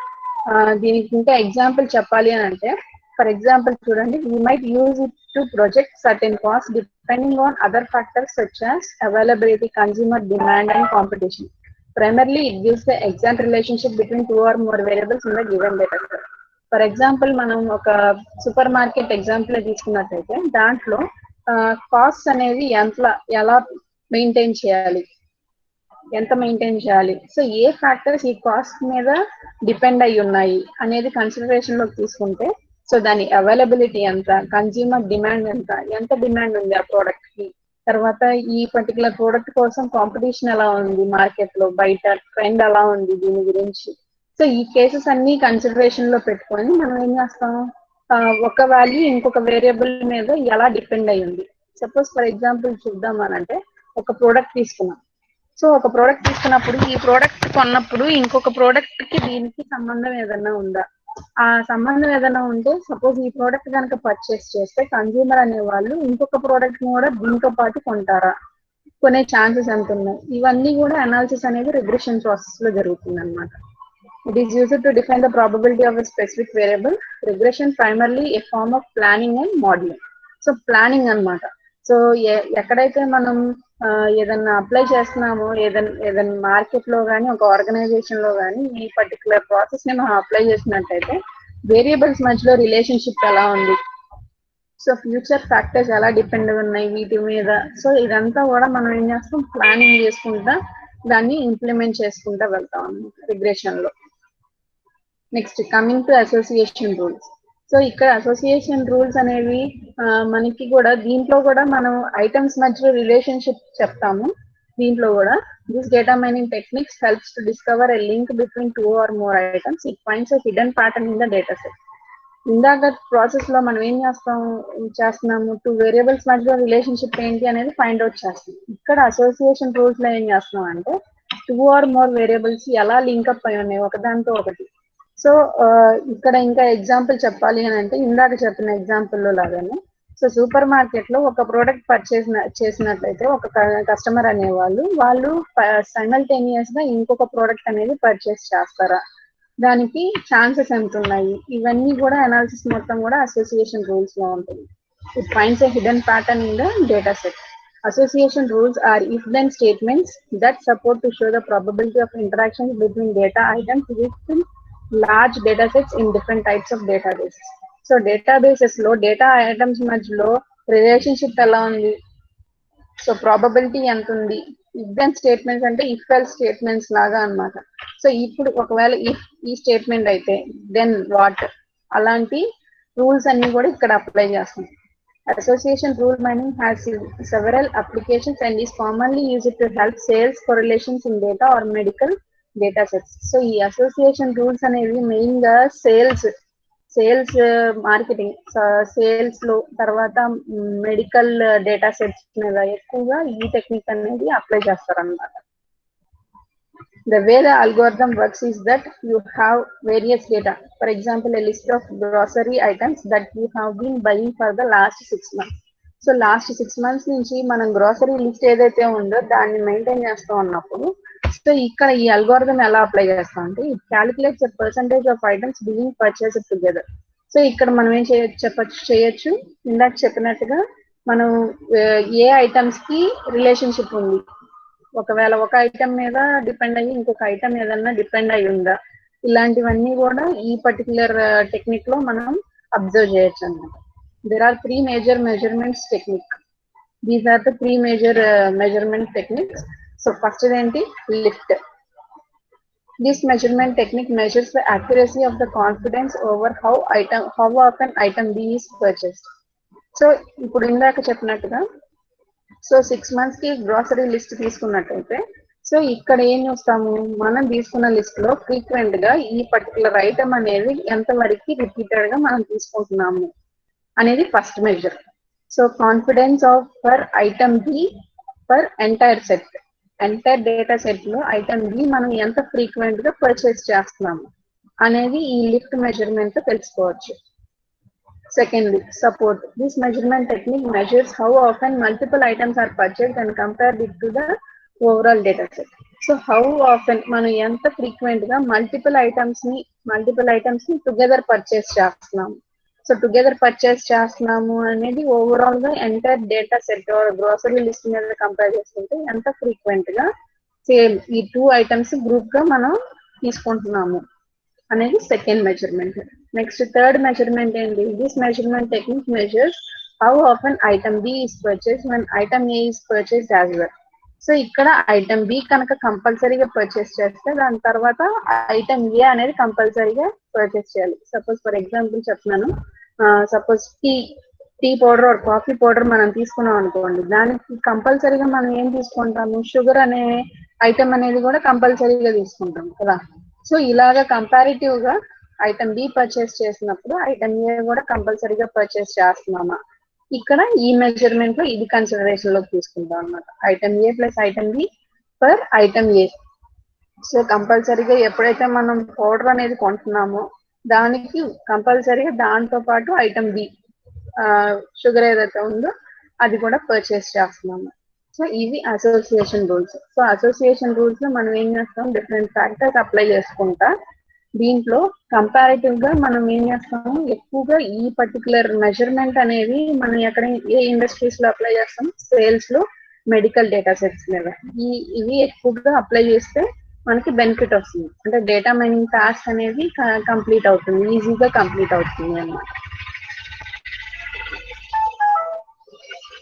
దీనికి ఇంకా ఎగ్జాంపుల్ చెప్పాలి అని అంటే, ఫర్ ఎగ్జాంపుల్ చూడండి, we might use it to project certain costs depending on other factors such as availability, consumer demand and competition. Primarily, it gives the exact relationship between two or more variables in the given data set. For example మనం ఒక super market example తీసుకున్నట్టయితే దాంట్లో cost అనేది ఎలా maintain చేయాలి, so ఏ factors ఈ cost మీద depend అయి ఉన్నాయి అనేది కన్సిడరేషన్ లోకి తీసుకుంటే, సో దాని అవైలబిలిటీ ఎంత, కన్స్యూమర్ డిమాండ్ ఎంత డిమాండ్ ఉంది ఆ ప్రోడక్ట్ కి, తర్వాత ఈ పర్టికులర్ ప్రోడక్ట్ కోసం కాంపిటీషన్ ఎలా ఉంది మార్కెట్ లో, బయట ట్రెండ్ ఎలా ఉంది దీని గురించి. సో ఈ కేసెస్ అన్ని కన్సిడరేషన్ లో పెట్టుకొని మనం ఏం చేస్తాం, ఒక వాల్యూ ఇంకొక వేరియబుల్ మీద ఎలా డిపెండ్ అయి ఉంది. సపోజ్ ఫర్ ఎగ్జాంపుల్ చూద్దాం అనంటే, ఒక ప్రోడక్ట్ తీసుకున్నాం. సో ఒక ప్రోడక్ట్ తీసుకున్నప్పుడు ఈ ప్రోడక్ట్ కొన్నప్పుడు ఇంకొక ప్రోడక్ట్ కి దీనికి సంబంధం ఏదైనా ఉందా, ఆ సంబంధం ఏదైనా ఉంటే సపోజ్ ఈ ప్రోడక్ట్ కనుక పర్చేస్ చేస్తే కన్స్యూమర్ అనే వాళ్ళు ఇంకొక ప్రోడక్ట్ కూడా దీంతో పాటు కొంటారా, కొనే ఛాన్సెస్ ఎంత ఉన్నాయి, ఇవన్నీ కూడా అనాలిసిస్ అనేది రిగ్రెషన్ ప్రాసెస్ లో జరుగుతుంది అనమాట. It is used to define the probability of a specific variable. Regression primarily a form of planning and modelling. So planning అనమాట. సో ఎక్కడైతే మనం ఏదన్నా అప్లై చేస్తున్నామో, ఏదైనా మార్కెట్ లో కానీ ఒక ఆర్గనైజేషన్ లో కానీ ఈ పర్టికులర్ ప్రాసెస్ ని మనం అప్లై చేసినట్టయితే వేరియబుల్స్ మధ్యలో రిలేషన్షిప్ ఎలా ఉంది, సో ఫ్యూచర్ ఫ్యాక్టర్స్ ఎలా డిపెండ్ ఉన్నాయి వీటి మీద. సో ఇదంతా కూడా మనం ఏం చేస్తాం, ప్లానింగ్ చేసుకుంటా దాన్ని ఇంప్లిమెంట్ చేసుకుంటా వెళ్తాం రిగ్రెషన్ లో. Next coming to association rules. So ఇక్కడ అసోసియేషన్ రూల్స్ అనేవి మనకి కూడా దీంట్లో కూడా మనం ఐటమ్స్ మధ్యలో రిలేషన్షిప్ చెప్తాము. దీంట్లో కూడా this data mining techniques helps to discover a link between two or more items. It finds a hidden pattern in the data set. ఇందాక ప్రాసెస్ లో మనం ఏం చేస్తున్నాము, టూ వేరియబుల్స్ మధ్యలో రిలేషన్షిప్ ఏంటి అనేది ఫైండ్ అవుట్ చేస్తాం. ఇక్కడ అసోసియేషన్ రూల్స్ లో ఏం చేస్తున్నాం అంటే టూ ఆర్ మోర్ వేరియబుల్స్ ఎలా లింక్అప్ అయి ఉన్నాయి ఒకదానితో ఒకటి. సో ఇక్కడ ఇంకా ఎగ్జాంపుల్ చెప్పాలి అని అంటే ఇందాక చెప్పిన ఎగ్జాంపుల్లో లాగానే, సో సూపర్ మార్కెట్ లో ఒక ప్రోడక్ట్ పర్చేస్ చేసినట్లయితే ఒక కస్టమర్ అనేవాళ్ళు సైమల్టేనియస్ గా ఇంకొక ప్రోడక్ట్ అనేది పర్చేస్ చేస్తారా, దానికి ఛాన్సెస్ ఎంత ఉన్నాయి, ఇవన్నీ కూడా అనాలిసిస్ మొత్తం కూడా అసోసియేషన్ రూల్స్ లో ఉంటుంది. It finds a hidden pattern in the data set. Association rules are if-then statements that support to show the probability of interactions between data items within large data sets in different types of databases. So databases లో data items మధ్యలో relationship ఎలా ఉంది, so probability ఎంత ఉంది. If then statements అంటే if else statements లాగా అన్నమాట. So ఇప్పుడు ఒకవేళ ఇఫ్ ఈ స్టేట్మెంట్ అయితే దెన్ వాట్, అలాంటి రూల్స్ అన్ని కూడా ఇక్కడ అప్లై చేస్తాం. Association rule mining has several applications and is commonly used to help sales correlations in data or medical data sets. So ఈ association rules అనేవి మెయిన్ గా సేల్స్ మార్కెటింగ్ సేల్స్ లో తర్వాత మెడికల్ డేటా సెట్స్ మీద ఎక్కువగా ఈ technique అనేది apply చేస్తారన్నమాట. The way the algorithm works is that you have various data. For example, a list of grocery items that you have been buying for the last 6 months. So last 6 months నుంచి మనం grocery list ఏదైతే ఉందో దాన్ని maintain చేస్తూ ఉన్నప్పుడు so ఇక్కడ ఈ algorithm ఎలా అప్లై చేస్తాం అంటే it calculates percentage of items being purchase together. So ఇక్కడ మనం ఏం చేయొచ్చు ఇందాక చెప్పినట్టుగా మనం ఏ ఐటమ్స్ కి రిలేషన్షిప్ ఉంది, ఒకవేళ ఒక ఐటమ్ మీద డిపెండ్ అయ్యి ఇంకొక ఐటమ్ ఏదన్నా డిపెండ్ అయి ఉందా, ఇలాంటివన్నీ కూడా ఈ పర్టికులర్ టెక్నిక్ లో మనం అబ్జర్వ్ చేయొచ్చు అన్నమాట. There are three major measurements technique. These are the three major measurement techniques. So first ఏంటి lift. This measurement technique measures the accuracy of the confidence over how often item B is purchased. So ఇప్పుడు ఇందాక చెప్పినట్టుగా so 6 months కి grocery list తీసుకున్నట్టయితే so ఇక్కడ ఏం చూస్తాము, మనం తీసుకున్న లిస్ట్ లో ఫ్రీక్వెంట్ గా ఈ పర్టికులర్ ఐటమ్ అనేది ఎంత వరకు రిపీటెడ్ గా మనం తీసుకుంటున్నాము అనేది first measure. So confidence of per item B per entire set, entire data set లో ఐటమ్ బి మనం ఎంత ఫ్రీక్వెంట్ గా పర్చేస్ చేస్తున్నాము అనేది ఈ లిఫ్ట్ మెజర్మెంట్ తో తెలుసుకోవచ్చు. Secondly, support. This measurement technique measures how often multiple items are purchased and compared it to the overall data set. So how often మనం ఎంత ఫ్రీక్వెంట్ గా మల్టిపుల్ ఐటమ్స్ ని టుగెదర్ పర్చేస్ చేస్తున్నాము. సో టుగెదర్ పర్చేస్ చేస్తున్నాము అనేది overall గా entire data set grocery list మీద compare చేసుకుంటే ఎంత ఫ్రీక్వెంట్ గా సేమ్ ఈ 2 ఐటమ్స్ గ్రూప్ గా మనం తీసుకుంటున్నాము అనేది second measurement. Next third measurement ఏంటి, this measurement technique measures how often item B is purchase when item A is purchase as well. So ఇక్కడ ఐటమ్ బి కనుక కంపల్సరీగా పర్చేస్ చేస్తే దాని తర్వాత ఐటమ్ ఏ అనేది కంపల్సరీగా పర్చేస్ చేయాలి. సపోజ్ ఫర్ ఎగ్జాంపుల్ చెప్తున్నాను, suppose tea powder or coffee powder మనం తీసుకున్నాం అనుకోండి, దానికి కంపల్సరీగా మనం ఏం తీసుకుంటాము, షుగర్ అనే ఐటమ్ అనేది కూడా కంపల్సరీగా తీసుకుంటాం కదా. సో ఇలాగా కంపారిటివ్ గా ఐటమ్ బి పర్చేస్ చేసినప్పుడు ఐటమ్ ఏ కూడా కంపల్సరీగా పర్చేస్ చేస్తున్నామా, ఇక్కడ ఈ మెజర్మెంట్ లో ఇది కన్సిడరేషన్ లోకి తీసుకుంటాం అన్నమాట. Item A plus item B per item A. So కంపల్సరీగా ఎప్పుడైతే మనం పౌడర్ అనేది కొంటున్నామో దానికి కంపల్సరీగా దాంతో పాటు ఐటమ్ బి షుగర్ ఏదైతే ఉందో అది కూడా పర్చేస్ చేస్తున్నాము. సో ఇవి association rules. So association rules లో మనం ఏం చేస్తాం, డిఫరెంట్ ఫ్యాక్టర్స్ అప్లై చేసుకుంటా దీంట్లో కంపారిటివ్ గా మనం ఏం చేస్తాము, ఎక్కువగా ఈ పర్టికులర్ మెజర్మెంట్ అనేది మనం ఎక్కడ ఏ ఇండస్ట్రీస్ లో అప్లై చేస్తాం, సేల్స్ లో, మెడికల్ డేటా సెట్స్ మీద. ఇవి ఎక్కువగా అప్లై చేస్తే మనకి బెనిఫిట్ వస్తుంది, అంటే డేటా మైనింగ్ టాస్క్ అనేది కంప్లీట్ అవుతుంది, ఈజీగా కంప్లీట్ అవుతుంది అన్నమాట.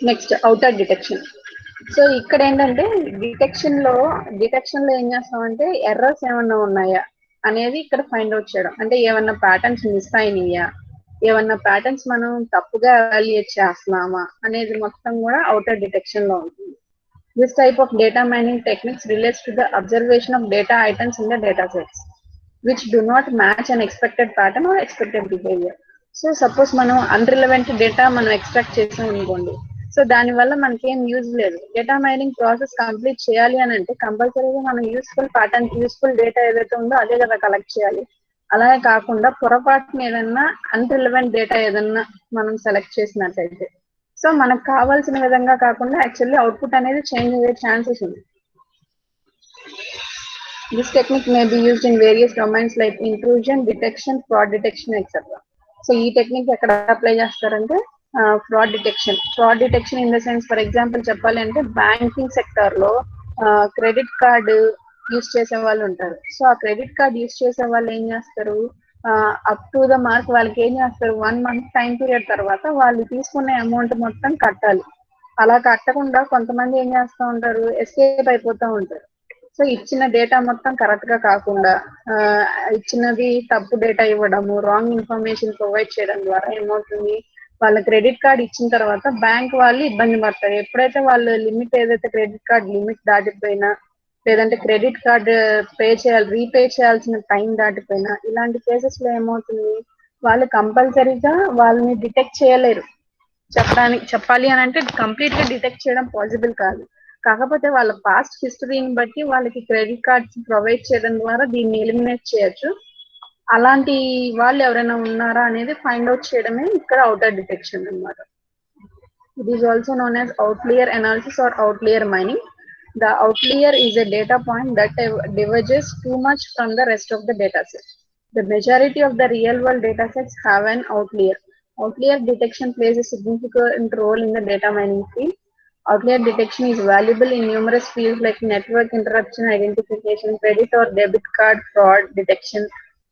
Next outer detection. సో ఇక్కడ ఏంటంటే డిటెక్షన్ లో ఏం చేస్తామంటే ఎర్రర్స్ ఏమన్నా ఉన్నాయా అనేది ఇక్కడ ఫైండ్ అవుట్ చేయడం, అంటే ఏమన్నా ప్యాటర్న్స్ మిస్ అయినాయా, ఏమన్నా ప్యాటర్న్స్ మనం తప్పుగా ఎవాల్యుయేట్ చేస్తున్నామా అనేది మొత్తం కూడా అవుటర్ డిటెక్షన్ లో ఉంటుంది. This type of data mining techniques relates to the observation of data items in the data sets which do not match unexpected pattern or expected behaviour. So suppose మనం unrelevant data మనం extract చేసాం అనుకోండి, so దాని వల్ల మనకి ఏం use లేదు. Data mining process complete చేయాలి అని అంటే కంపల్సరీగా మనం యూస్ఫుల్ ప్యాటర్న్, యూస్ఫుల్ డేటా ఏదైతే ఉందో అదే కదా కలెక్ట్ చేయాలి. అలాగే కాకుండా పొరపాటున ఏదన్నా అన్రిలవెంట్ డేటా ఏదన్నా మనం సెలెక్ట్ చేసినట్లయితే సో మనకు కావాల్సిన విధంగా కాకుండా యాక్చువల్లీ అవుట్పుట్ అనేది చేంజ్ అయ్యే ఛాన్సెస్ ఉంది. This technique may be used in various domains like intrusion detection, fraud detection etcetera. So ఈ టెక్నిక్ ఎక్కడ అప్లై చేస్తారంటే fraud detection in the sense, for example చెప్పాలి అంటే బ్యాంకింగ్ సెక్టర్ లో క్రెడిట్ కార్డు యూజ్ చేసే వాళ్ళు ఉంటారు. సో ఆ క్రెడిట్ కార్డ్ యూజ్ చేసే వాళ్ళు ఏం చేస్తారు, అప్ టు ద మార్క్ వాళ్ళకి ఏం చేస్తారు, 1 month టైం పీరియడ్ తర్వాత వాళ్ళు తీసుకునే అమౌంట్ మొత్తం కట్టాలి. అలా కట్టకుండా కొంతమంది ఏం చేస్తూ ఉంటారు, ఎస్కేప్ అయిపోతూ ఉంటారు. సో ఇచ్చిన డేటా మొత్తం కరెక్ట్ గా కాకుండా ఇచ్చినది తప్పు డేటా ఇవ్వడము, రాంగ్ ఇన్ఫర్మేషన్ ప్రొవైడ్ చేయడం ద్వారా ఏమవుతుంది, వాళ్ళ క్రెడిట్ కార్డ్ ఇచ్చిన తర్వాత బ్యాంక్ వాళ్ళు ఇబ్బంది పడతారు. ఎప్పుడైతే వాళ్ళు లిమిట్ ఏదైతే క్రెడిట్ కార్డ్ లిమిట్ దాటిపోయినా, లేదంటే క్రెడిట్ కార్డ్ రీపే చేయాల్సిన టైం దాటిపోయినా, ఇలాంటి కేసెస్ లో ఏమవుతుంది, వాళ్ళు కంపల్సరీగా వాళ్ళని డిటెక్ట్ చేయలేరు. చెప్పాలి అని అంటే కంప్లీట్ గా డిటెక్ట్ చేయడం పాసిబుల్ కాదు. కాకపోతే వాళ్ళ పాస్ట్ హిస్టరీని బట్టి వాళ్ళకి క్రెడిట్ కార్డ్స్ ప్రొవైడ్ చేయడం ద్వారా దీన్ని ఎలిమినేట్ చేయొచ్చు. అలాంటి వాళ్ళు ఎవరైనా ఉన్నారా అనేది ఫైండ్ అవుట్ చేయడమే ఇక్కడ అవుటర్ డిటెక్షన్ అన్నమాట. It is also known as outlier analysis or outlier mining. The outlier is a data point that diverges too much from the rest of the data set. The majority of the real world data sets have an outlier. Outlier detection plays a significant role in the data mining field. Outlier detection is valuable in numerous fields like network interruption identification, credit or debit card fraud detection,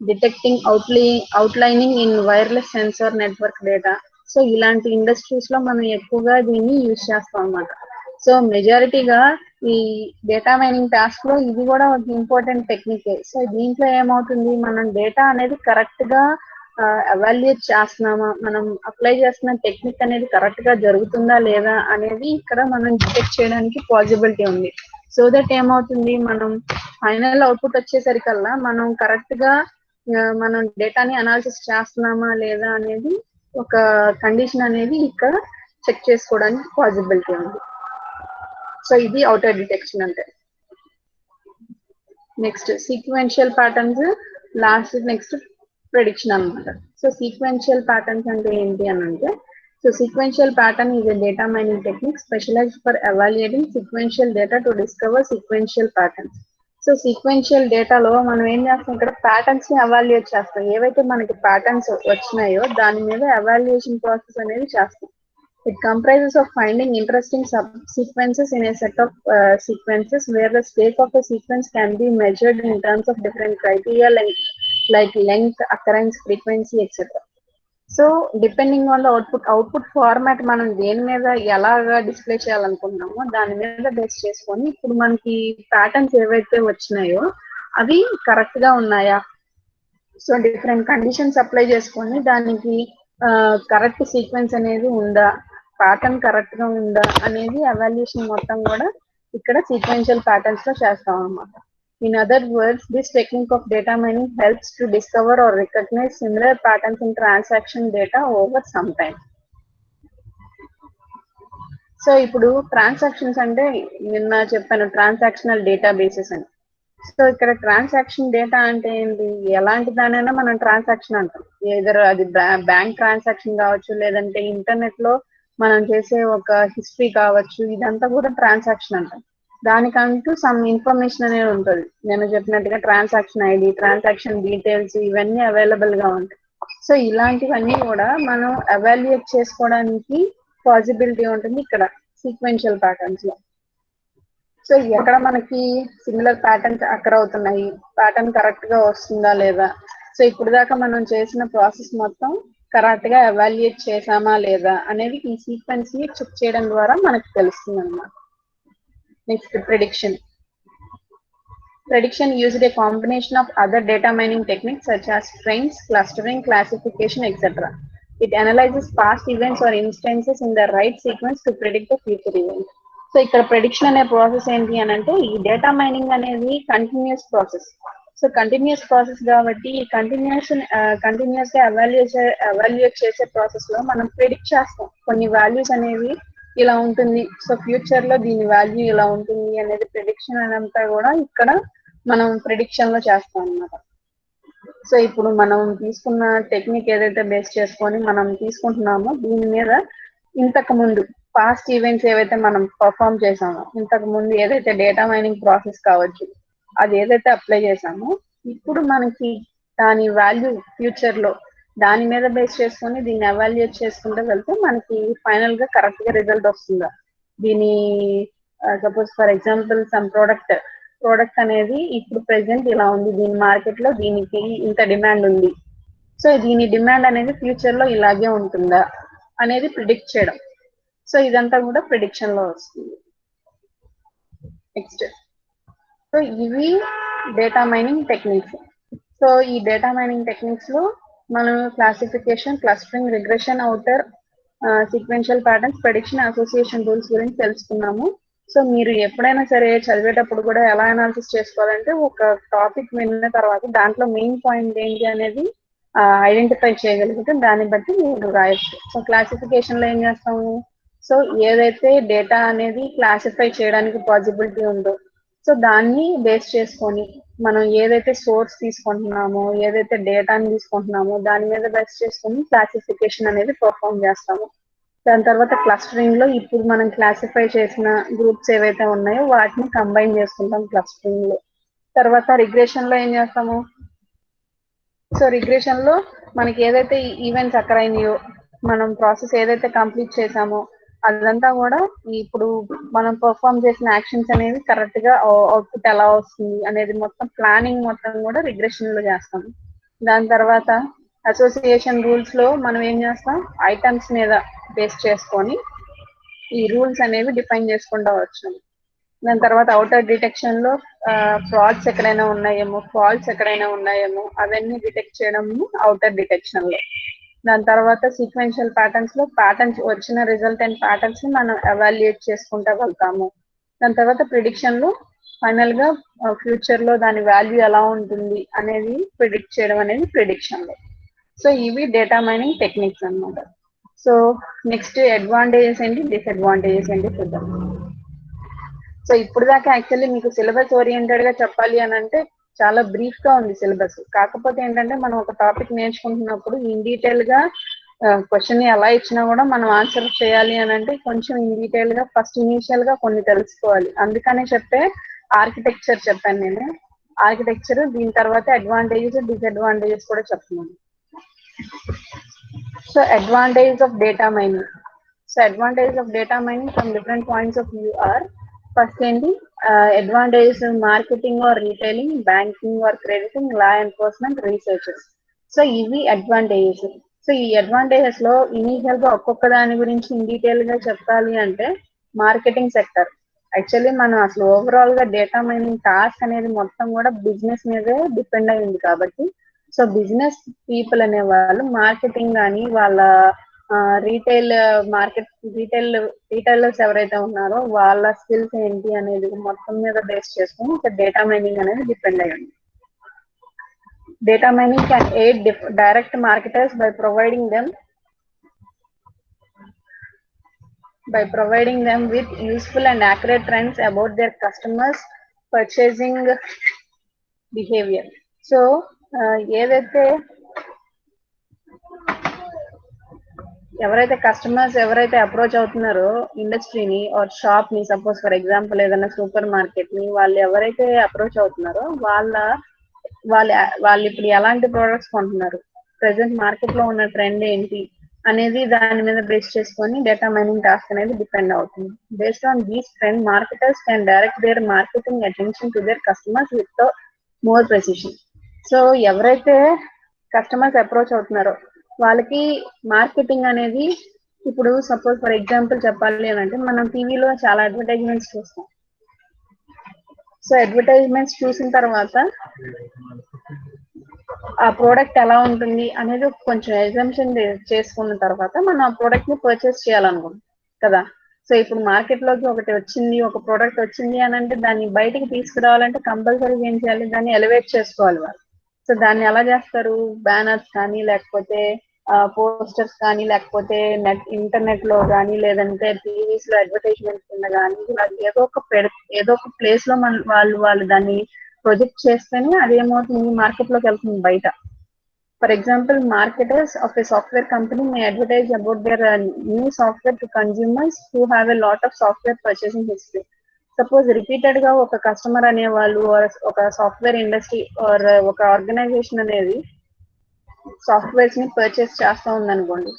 detecting outlining in wireless sensor network data. So ఇలాంటి industries లో మనం ఎక్కువగా దీన్ని use చేస్తాం అన్నమాట. So మెజారిటీగా ఈ data mining task లో ఇది కూడా ఒక ఇంపార్టెంట్ టెక్నికే. సో దీంట్లో ఏమవుతుంది, మనం డేటా అనేది కరెక్ట్ గా ఎవాల్యుయేట్ చేస్తున్నామా, మనం అప్లై చేస్తున్న టెక్నిక్ అనేది కరెక్ట్ గా జరుగుతుందా లేదా అనేది ఇక్కడ మనం డిటెక్ట్ చేయడానికి పాసిబిలిటీ ఉంది. సో దట్ ఏమవుతుంది, మనం ఫైనల్ అవుట్పుట్ వచ్చేసరికల్లా మనం కరెక్ట్ గా మనం డేటాని అనాలిసిస్ చేస్తున్నామా లేదా అనేది ఒక కండిషన్ అనేది ఇక్కడ చెక్ చేసుకోవడానికి పాసిబిలిటీ ఉంది. సో ఇది అవుటర్ డిటెక్షన్ అంటే. Next sequential patterns, next prediction అన్నమాట. సో సీక్వెన్షియల్ ప్యాటర్న్స్ అంటే ఏంటి అని అంటే, so sequential pattern is a data mining technique specialised for evaluating sequential data to discover sequential patterns. So sequential డేటాలో మనం ఏం చేస్తాం, ఇక్కడ ప్యాటర్న్స్ ని ఎవాల్యుయేట్ చేస్తాం. ఏవైతే మనకి ప్యాటర్న్స్ వచ్చినాయో దాని మీద ఎవాల్యుయేషన్ ప్రాసెస్ అనేది చేస్తాం. It comprises of finding interesting subsequences in a set of sequences where the state of a sequence can be measured in terms of different criteria like length, occurrence, frequency, etc. So depending on the output format మనం దేని మీద ఎలాగా display చేయాలనుకుంటున్నామో దాని మీద base చేసుకొని ఇప్పుడు మనకి patterns ఏవైతే వచ్చినాయో అవి కరెక్ట్ గా ఉన్నాయా, సో డిఫరెంట్ కండిషన్స్ అప్లై చేసుకొని దానికి కరెక్ట్ సీక్వెన్స్ అనేది ఉందా, ప్యాటర్న్ కరెక్ట్ గా ఉందా అనేది ఎవాల్యుయేషన్ మొత్తం కూడా ఇక్కడ సీక్వెన్షియల్ ప్యాటర్న్స్ లో చేస్తాం అన్నమాట. In other words, this technique of data mining helps to discover or recognize similar patterns in transaction data over some time. So ఇప్పుడు ట్రాన్సాక్షన్స్ అంటే నిన్న చెప్పాను ట్రాన్సాక్షనల్ డేటా బేసెస్ అని. సో ఇక్కడ ట్రాన్సాక్షన్ డేటా అంటే ఏంటి, ఎలాంటి దానైనా మనం ట్రాన్సాక్షన్ అంటాం. ఏదర్ అది బ్యాంక్ ట్రాన్సాక్షన్ కావచ్చు, లేదంటే ఇంటర్నెట్ లో మనం చేసే ఒక హిస్టరీ కావచ్చు, ఇదంతా కూడా ట్రాన్సాక్షన్ అంటాం. దానికంటూ సమ్ ఇన్ఫర్మేషన్ అనేది ఉంటుంది. నేను చెప్పినట్టుగా ట్రాన్సాక్షన్ ఐడి, ట్రాన్సాక్షన్ డీటెయిల్స్ ఇవన్నీ అవైలబుల్ గా ఉంటాయి. సో ఇలాంటివన్నీ కూడా మనం ఎవాల్యుయేట్ చేసుకోవడానికి పాసిబిలిటీ ఉంటుంది ఇక్కడ సీక్వెన్షియల్ ప్యాటర్న్స్ లో. సో ఎక్కడ మనకి సిమిలర్ ప్యాటర్న్స్ అక్కడ అవుతున్నాయి, ప్యాటర్న్ కరెక్ట్ గా వస్తుందా లేదా, సో ఇప్పుడు దాకా మనం చేసిన ప్రాసెస్ మొత్తం కరెక్ట్ గా ఎవాల్యుయేట్ చేసామా లేదా అనేది ఈ సీక్వెన్స్ ని చెక్ చేయడం ద్వారా మనకు తెలుస్తుంది అన్నమాట. Next prediction. Prediction used a combination of other data mining techniques such as trains, clustering, classification, etc. It analyzes past events or instances in the right sequence to predict the future events. So ఇక్కడ prediction అనే process ఏంటి అని అంటే, ఈ data mining అనేది continuous process. So continuous process కాబట్టి ఈ continuous గా ఎవాల్యుయేట్ చేసే ప్రాసెస్ లో మనం ప్రెడిక్ట్ చేస్తాం కొన్ని వాల్యూస్ అనేవి ఇలా ఉంటుంది, సో ఫ్యూచర్ లో దీని వాల్యూ ఇలా ఉంటుంది అనేది ప్రెడిక్షన్ అనంతా కూడా ఇక్కడ మనం ప్రెడిక్షన్ లో చేస్తాం అన్నమాట. సో ఇప్పుడు మనం తీసుకున్న టెక్నిక్ ఏదైతే బేస్ చేసుకొని మనం తీసుకుంటున్నామో దీని మీద ఇంతకు ముందు పాస్ట్ ఈవెంట్స్ ఏవైతే మనం పర్ఫామ్ చేసామో, ఇంతకు ముందు ఏదైతే డేటా మైనింగ్ ప్రాసెస్ కావచ్చు అది ఏదైతే అప్లై చేసామో ఇప్పుడు మనకి దాని వాల్యూ ఫ్యూచర్ లో దాని మీద బేస్ చేసుకొని దీన్ని ఎవాల్యుయేట్ చేసుకుంటూ వెళ్తే మనకి ఫైనల్ గా కరెక్ట్ గా రిజల్ట్ వస్తుందా. దీని suppose for example some product అనేది ఇప్పుడు ప్రెసెంట్ ఇలా ఉంది, దీని మార్కెట్ లో దీనికి ఇంత డిమాండ్ ఉంది, సో దీని డిమాండ్ అనేది ఫ్యూచర్ లో ఇలాగే ఉంటుందా అనేది ప్రిడిక్ట్ చేయడం. సో ఇదంతా కూడా ప్రిడిక్షన్ లో వస్తుంది. నెక్స్ట్, సో ఇవి డేటా మైనింగ్ టెక్నిక్స్. సో ఈ డేటా మైనింగ్ టెక్నిక్స్ లో మనం classification, clustering, regression, outer sequential patterns, prediction, association rules గురించి తెలుసుకున్నాము. సో మీరు ఎప్పుడైనా సరే చదివేటప్పుడు కూడా ఎలా అనాలిసిస్ చేసుకోవాలంటే ఒక టాపిక్ విన్న తర్వాత దాంట్లో మెయిన్ పాయింట్ ఏంటి అనేది ఐడెంటిఫై చేయగలిగితే దాన్ని బట్టి మీరు రాయొచ్చు. సో క్లాసిఫికేషన్ లో ఏం చేస్తాము, సో ఏదైతే డేటా అనేది క్లాసిఫై చేయడానికి పాసిబిలిటీ ఉందో సో దాన్ని బేస్ చేసుకొని మనం ఏదైతే సోర్స్ తీసుకుంటున్నామో ఏదైతే డేటాని తీసుకుంటున్నామో దాని మీద బేస్ చేసుకొని క్లాసిఫికేషన్ అనేది పర్ఫామ్ చేస్తాము. దాని తర్వాత క్లస్టరింగ్ లో ఇప్పుడు మనం క్లాసిఫై చేసిన గ్రూప్స్ ఏవైతే ఉన్నాయో వాటిని కంబైన్ చేసుకుంటాం క్లస్టరింగ్ లో. తర్వాత రిగ్రెషన్ లో ఏం చేస్తాము, సో రిగ్రెషన్ లో మనకి ఏదైతే ఈవెంట్స్ అక్కర్ అయినాయో మనం ప్రాసెస్ ఏదైతే కంప్లీట్ చేసామో అదంతా కూడా ఇప్పుడు మనం పర్ఫామ్ చేసిన యాక్షన్స్ అనేవి కరెక్ట్ గా అవుట్పుట్ ఎలా వస్తుంది అనేది మొత్తం ప్లానింగ్ మొత్తం కూడా రిగ్రెషన్ లో చేస్తాం. దాని తర్వాత అసోసియేషన్ రూల్స్ లో మనం ఏం చేస్తాం, ఐటమ్స్ మీద బేస్ చేసుకొని ఈ రూల్స్ అనేవి డిఫైన్ చేసుకుంటూ వచ్చాం. దాని తర్వాత అవుటర్ డిటెక్షన్ లో ఫ్రాడ్స్ ఎక్కడైనా ఉన్నాయేమో, ఫాల్ట్స్ ఎక్కడైనా ఉన్నాయేమో అవన్నీ డిటెక్ట్ చేయడము అవుటర్ డిటెక్షన్ లో. దాని తర్వాత సీక్వెన్షియల్ ప్యాటర్న్స్ లో ప్యాటర్న్స్ వచ్చిన రిజల్ట్ అండ్ ప్యాటర్న్స్ ని మనం ఎవాల్యుయేట్ చేసుకుంటూ వెళ్తాము. దాని తర్వాత ప్రిడిక్షన్ లో ఫైనల్ గా ఫ్యూచర్ లో దాని వాల్యూ ఎలా ఉంటుంది అనేది ప్రిడిక్ట్ చేయడం అనేది ప్రిడిక్షన్ లో. సో ఇవి డేటా మైనింగ్ టెక్నిక్స్ అన్నమాట. సో నెక్స్ట్ అడ్వాంటేజెస్ ఏంటి, డిసడ్వాంటేజెస్ ఏంటి చూద్దాం. సో ఇప్పుడు దాకా యాక్చువల్లీ మీకు సిలబస్ ఓరియంటెడ్ గా చెప్పాలి అని అంటే చాలా బ్రీఫ్ గా ఉంది సిలబస్. కాకపోతే ఏంటంటే మనం ఒక టాపిక్ నేర్చుకుంటున్నప్పుడు ఇన్ డీటెయిల్ గా క్వశ్చన్ ఎలా ఇచ్చినా కూడా మనం ఆన్సర్ చేయాలి అని అంటే కొంచెం ఇన్ డీటెయిల్ గా ఫస్ట్ ఇనీషియల్ గా కొన్ని తెలుసుకోవాలి. అందుకనే చెప్పే ఆర్కిటెక్చర్ చెప్పాను నేను. ఆర్కిటెక్చర్ దీని తర్వాత అడ్వాంటేజెస్ డిసడ్వాంటేజెస్ కూడా చెప్తున్నాను. So advantages of data mining. So advantages of data mining from different points of view are, first ఏంటి advantages in marketing or retailing, banking or crediting, law enforcement, researchers. So ఇవి advantages. So ఈ advantages లో initial గా ఒక్కొక్క దాని గురించి in detail గా చెప్పాలి అంటే మార్కెటింగ్ సెక్టర్. యాక్చువల్లీ మనం అసలు ఓవరాల్ గా డేటా మైనింగ్ టాస్క్ అనేది మొత్తం కూడా బిజినెస్ మీదే డిపెండ్ అయింది కాబట్టి సో బిజినెస్ పీపుల్ అనే వాళ్ళు మార్కెటింగ్ కానీ వాళ్ళ రీటైల్ మార్కెట్ రీటైలర్స్ ఎవరైతే ఉన్నారో వాళ్ళ స్కిల్స్ ఏంటి అనేది మొత్తం మీద బేస్ చేసుకుని ఇక్కడ డేటా మైనింగ్ అనేది డిపెండ్ అయ్యింది. Data mining can aid direct marketers by providing them with useful and accurate trends about their customers' purchasing behavior. So ఏదైతే ఎవరైతే కస్టమర్స్ ఎవరైతే అప్రోచ్ అవుతున్నారో ఇండస్ట్రీని ఆర్ షాప్ ని, సపోజ్ ఫర్ ఎగ్జాంపుల్ ఏదైనా సూపర్ మార్కెట్ ని వాళ్ళు ఎవరైతే అప్రోచ్ అవుతున్నారో వాళ్ళు ఇప్పుడు ఎలాంటి ప్రోడక్ట్స్ కొంటున్నారు, ప్రెసెంట్ మార్కెట్ లో ఉన్న ట్రెండ్ ఏంటి అనేది దాని మీద బేస్ చేసుకొని డేటా మైనింగ్ టాస్క్ అనేది డిపెండ్ అవుతుంది. Based on these trend marketers can direct their marketing attention to their customers with more precision. So ఎవరైతే కస్టమర్స్ అప్రోచ్ అవుతున్నారో వాళ్ళకి మార్కెటింగ్ అనేది ఇప్పుడు సపోజ్ ఫర్ ఎగ్జాంపుల్ చెప్పాలి అని అంటే మనం టీవీలో చాలా అడ్వర్టైజ్మెంట్స్ చూస్తాం. సో అడ్వర్టైజ్మెంట్స్ చూసిన తర్వాత ఆ ప్రోడక్ట్ ఎలా ఉంటుంది అనేది కొంచెం ఎగ్జామ్షన్ చేసుకున్న తర్వాత మనం ఆ ప్రోడక్ట్ ని పర్చేస్ చేయాలనుకుంటాం కదా. సో ఇప్పుడు మార్కెట్ లోకి ఒకటి వచ్చింది, ఒక ప్రోడక్ట్ వచ్చింది అని అంటే దాన్ని బయటికి తీసుకురావాలంటే కంపల్సరీ ఏం చేయాలి, దాన్ని ఎలివేట్ చేసుకోవాలి వాళ్ళు. సో దాన్ని ఎలా చేస్తారు, బ్యానర్స్ కానీ లేకపోతే పోస్టర్స్ కానీ లేకపోతే ఇంటర్నెట్ లో కానీ లేదంటే టీవీస్ లో అడ్వర్టైజ్మెంట్ కింద కానీ ఇలా ఏదో ఒక ప్లేస్ లో వాళ్ళు దాన్ని ప్రొజెక్ట్ చేస్తేనే అదేమవుతుంది మార్కెట్ లోకి వెళ్తుంది బయట. For example marketers of a software company May advertise about their new software to consumers who have a lot of software purchasing history. Suppose repeated గా ఒక కస్టమర్ అనేవాళ్ళు ఒక సాఫ్ట్వేర్ ఇండస్ట్రీ ఆర్ ఒక organisation అనేది softwares ని purchase చేస్తా ఉందనుకోండి,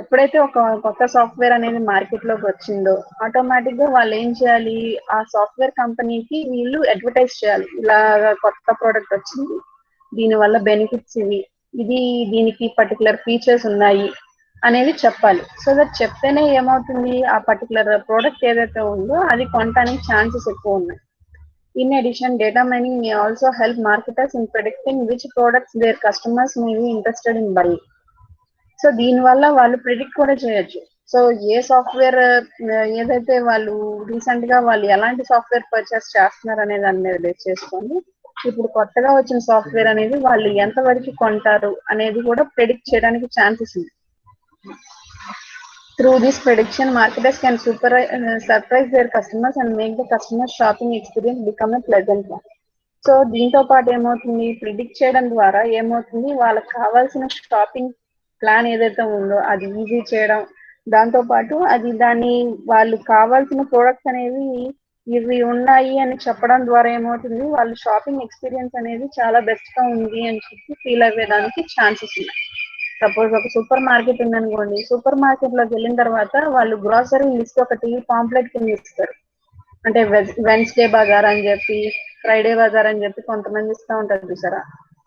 ఎప్పుడైతే ఒక కొత్త సాఫ్ట్వేర్ అనేది మార్కెట్ లోకి వచ్చిందో ఆటోమేటిక్ గా వాళ్ళు ఏం చేయాలి, ఆ సాఫ్ట్వేర్ కంపెనీకి వీళ్ళు అడ్వర్టైజ్ చేయాలి, ఇలా కొత్త ప్రోడక్ట్ వచ్చింది, దీని వల్ల బెనిఫిట్స్ దీనికి పర్టికులర్ ఫీచర్స్ ఉన్నాయి అనేది చెప్పాలి. సో దట్ చెప్తేనే ఏమవుతుంది, ఆ పర్టికులర్ ప్రోడక్ట్ ఏదైతే ఉందో అది కొనడానికి ఛాన్సెస్ ఎక్కువ ఉన్నాయి. In addition, data mining may also help marketers in predicting which products their customers may be interested in buying. So దీనివల్ల వాళ్ళు ప్రిడిక్ట్ కూడా చేయొచ్చు. సో ఏ సాఫ్ట్వేర్ ఏదైతే వాళ్ళు రీసెంట్ గా వాళ్ళు ఎలాంటి సాఫ్ట్వేర్ పర్చేస్ చేస్తున్నారు అనే దాని మీద బేస్ చేసుకొని ఇప్పుడు కొత్తగా వచ్చిన సాఫ్ట్వేర్ అనేది వాళ్ళు ఎంత వరకు కొంటారు అనేది కూడా ప్రెడిక్ట్ చేయడానికి ఛాన్సెస్ ఉంది. Through this prediction, marketers can surprise their customers and make the customer shopping experience become a pleasant one. So దీంతో పాటు ఏమవుతుంది, ప్రిడిక్ట్ చేయడం ద్వారా ఏమవుతుంది, వాళ్ళకి కావాల్సిన షాపింగ్ ప్లాన్ ఏదైతే ఉందో అది ఈజీ చేయడం, దాంతో పాటు దాన్ని వాళ్ళు కావాల్సిన ప్రోడక్ట్స్ అనేవి ఇవి ఉన్నాయి అని చెప్పడం ద్వారా ఏమవుతుంది, వాళ్ళు షాపింగ్ ఎక్స్పీరియన్స్ అనేది చాలా బెస్ట్ గా ఉంది అని చెప్పి ఫీల్ అయ్యేదానికి ఛాన్సెస్ ఉన్నాయి. సపోజ్ ఒక సూపర్ మార్కెట్ ఉందనుకోండి, సూపర్ మార్కెట్ లోకి వెళ్ళిన తర్వాత వాళ్ళు గ్రాసరీ లిస్ట్ ఒకటి పాంప్లెట్ కింద ఇస్తారు. అంటే వెన్స్డే బజార్ అని చెప్పి, ఫ్రైడే బజార్ అని చెప్పి కొంతమంది ఇస్తూ ఉంటారు చూసారా.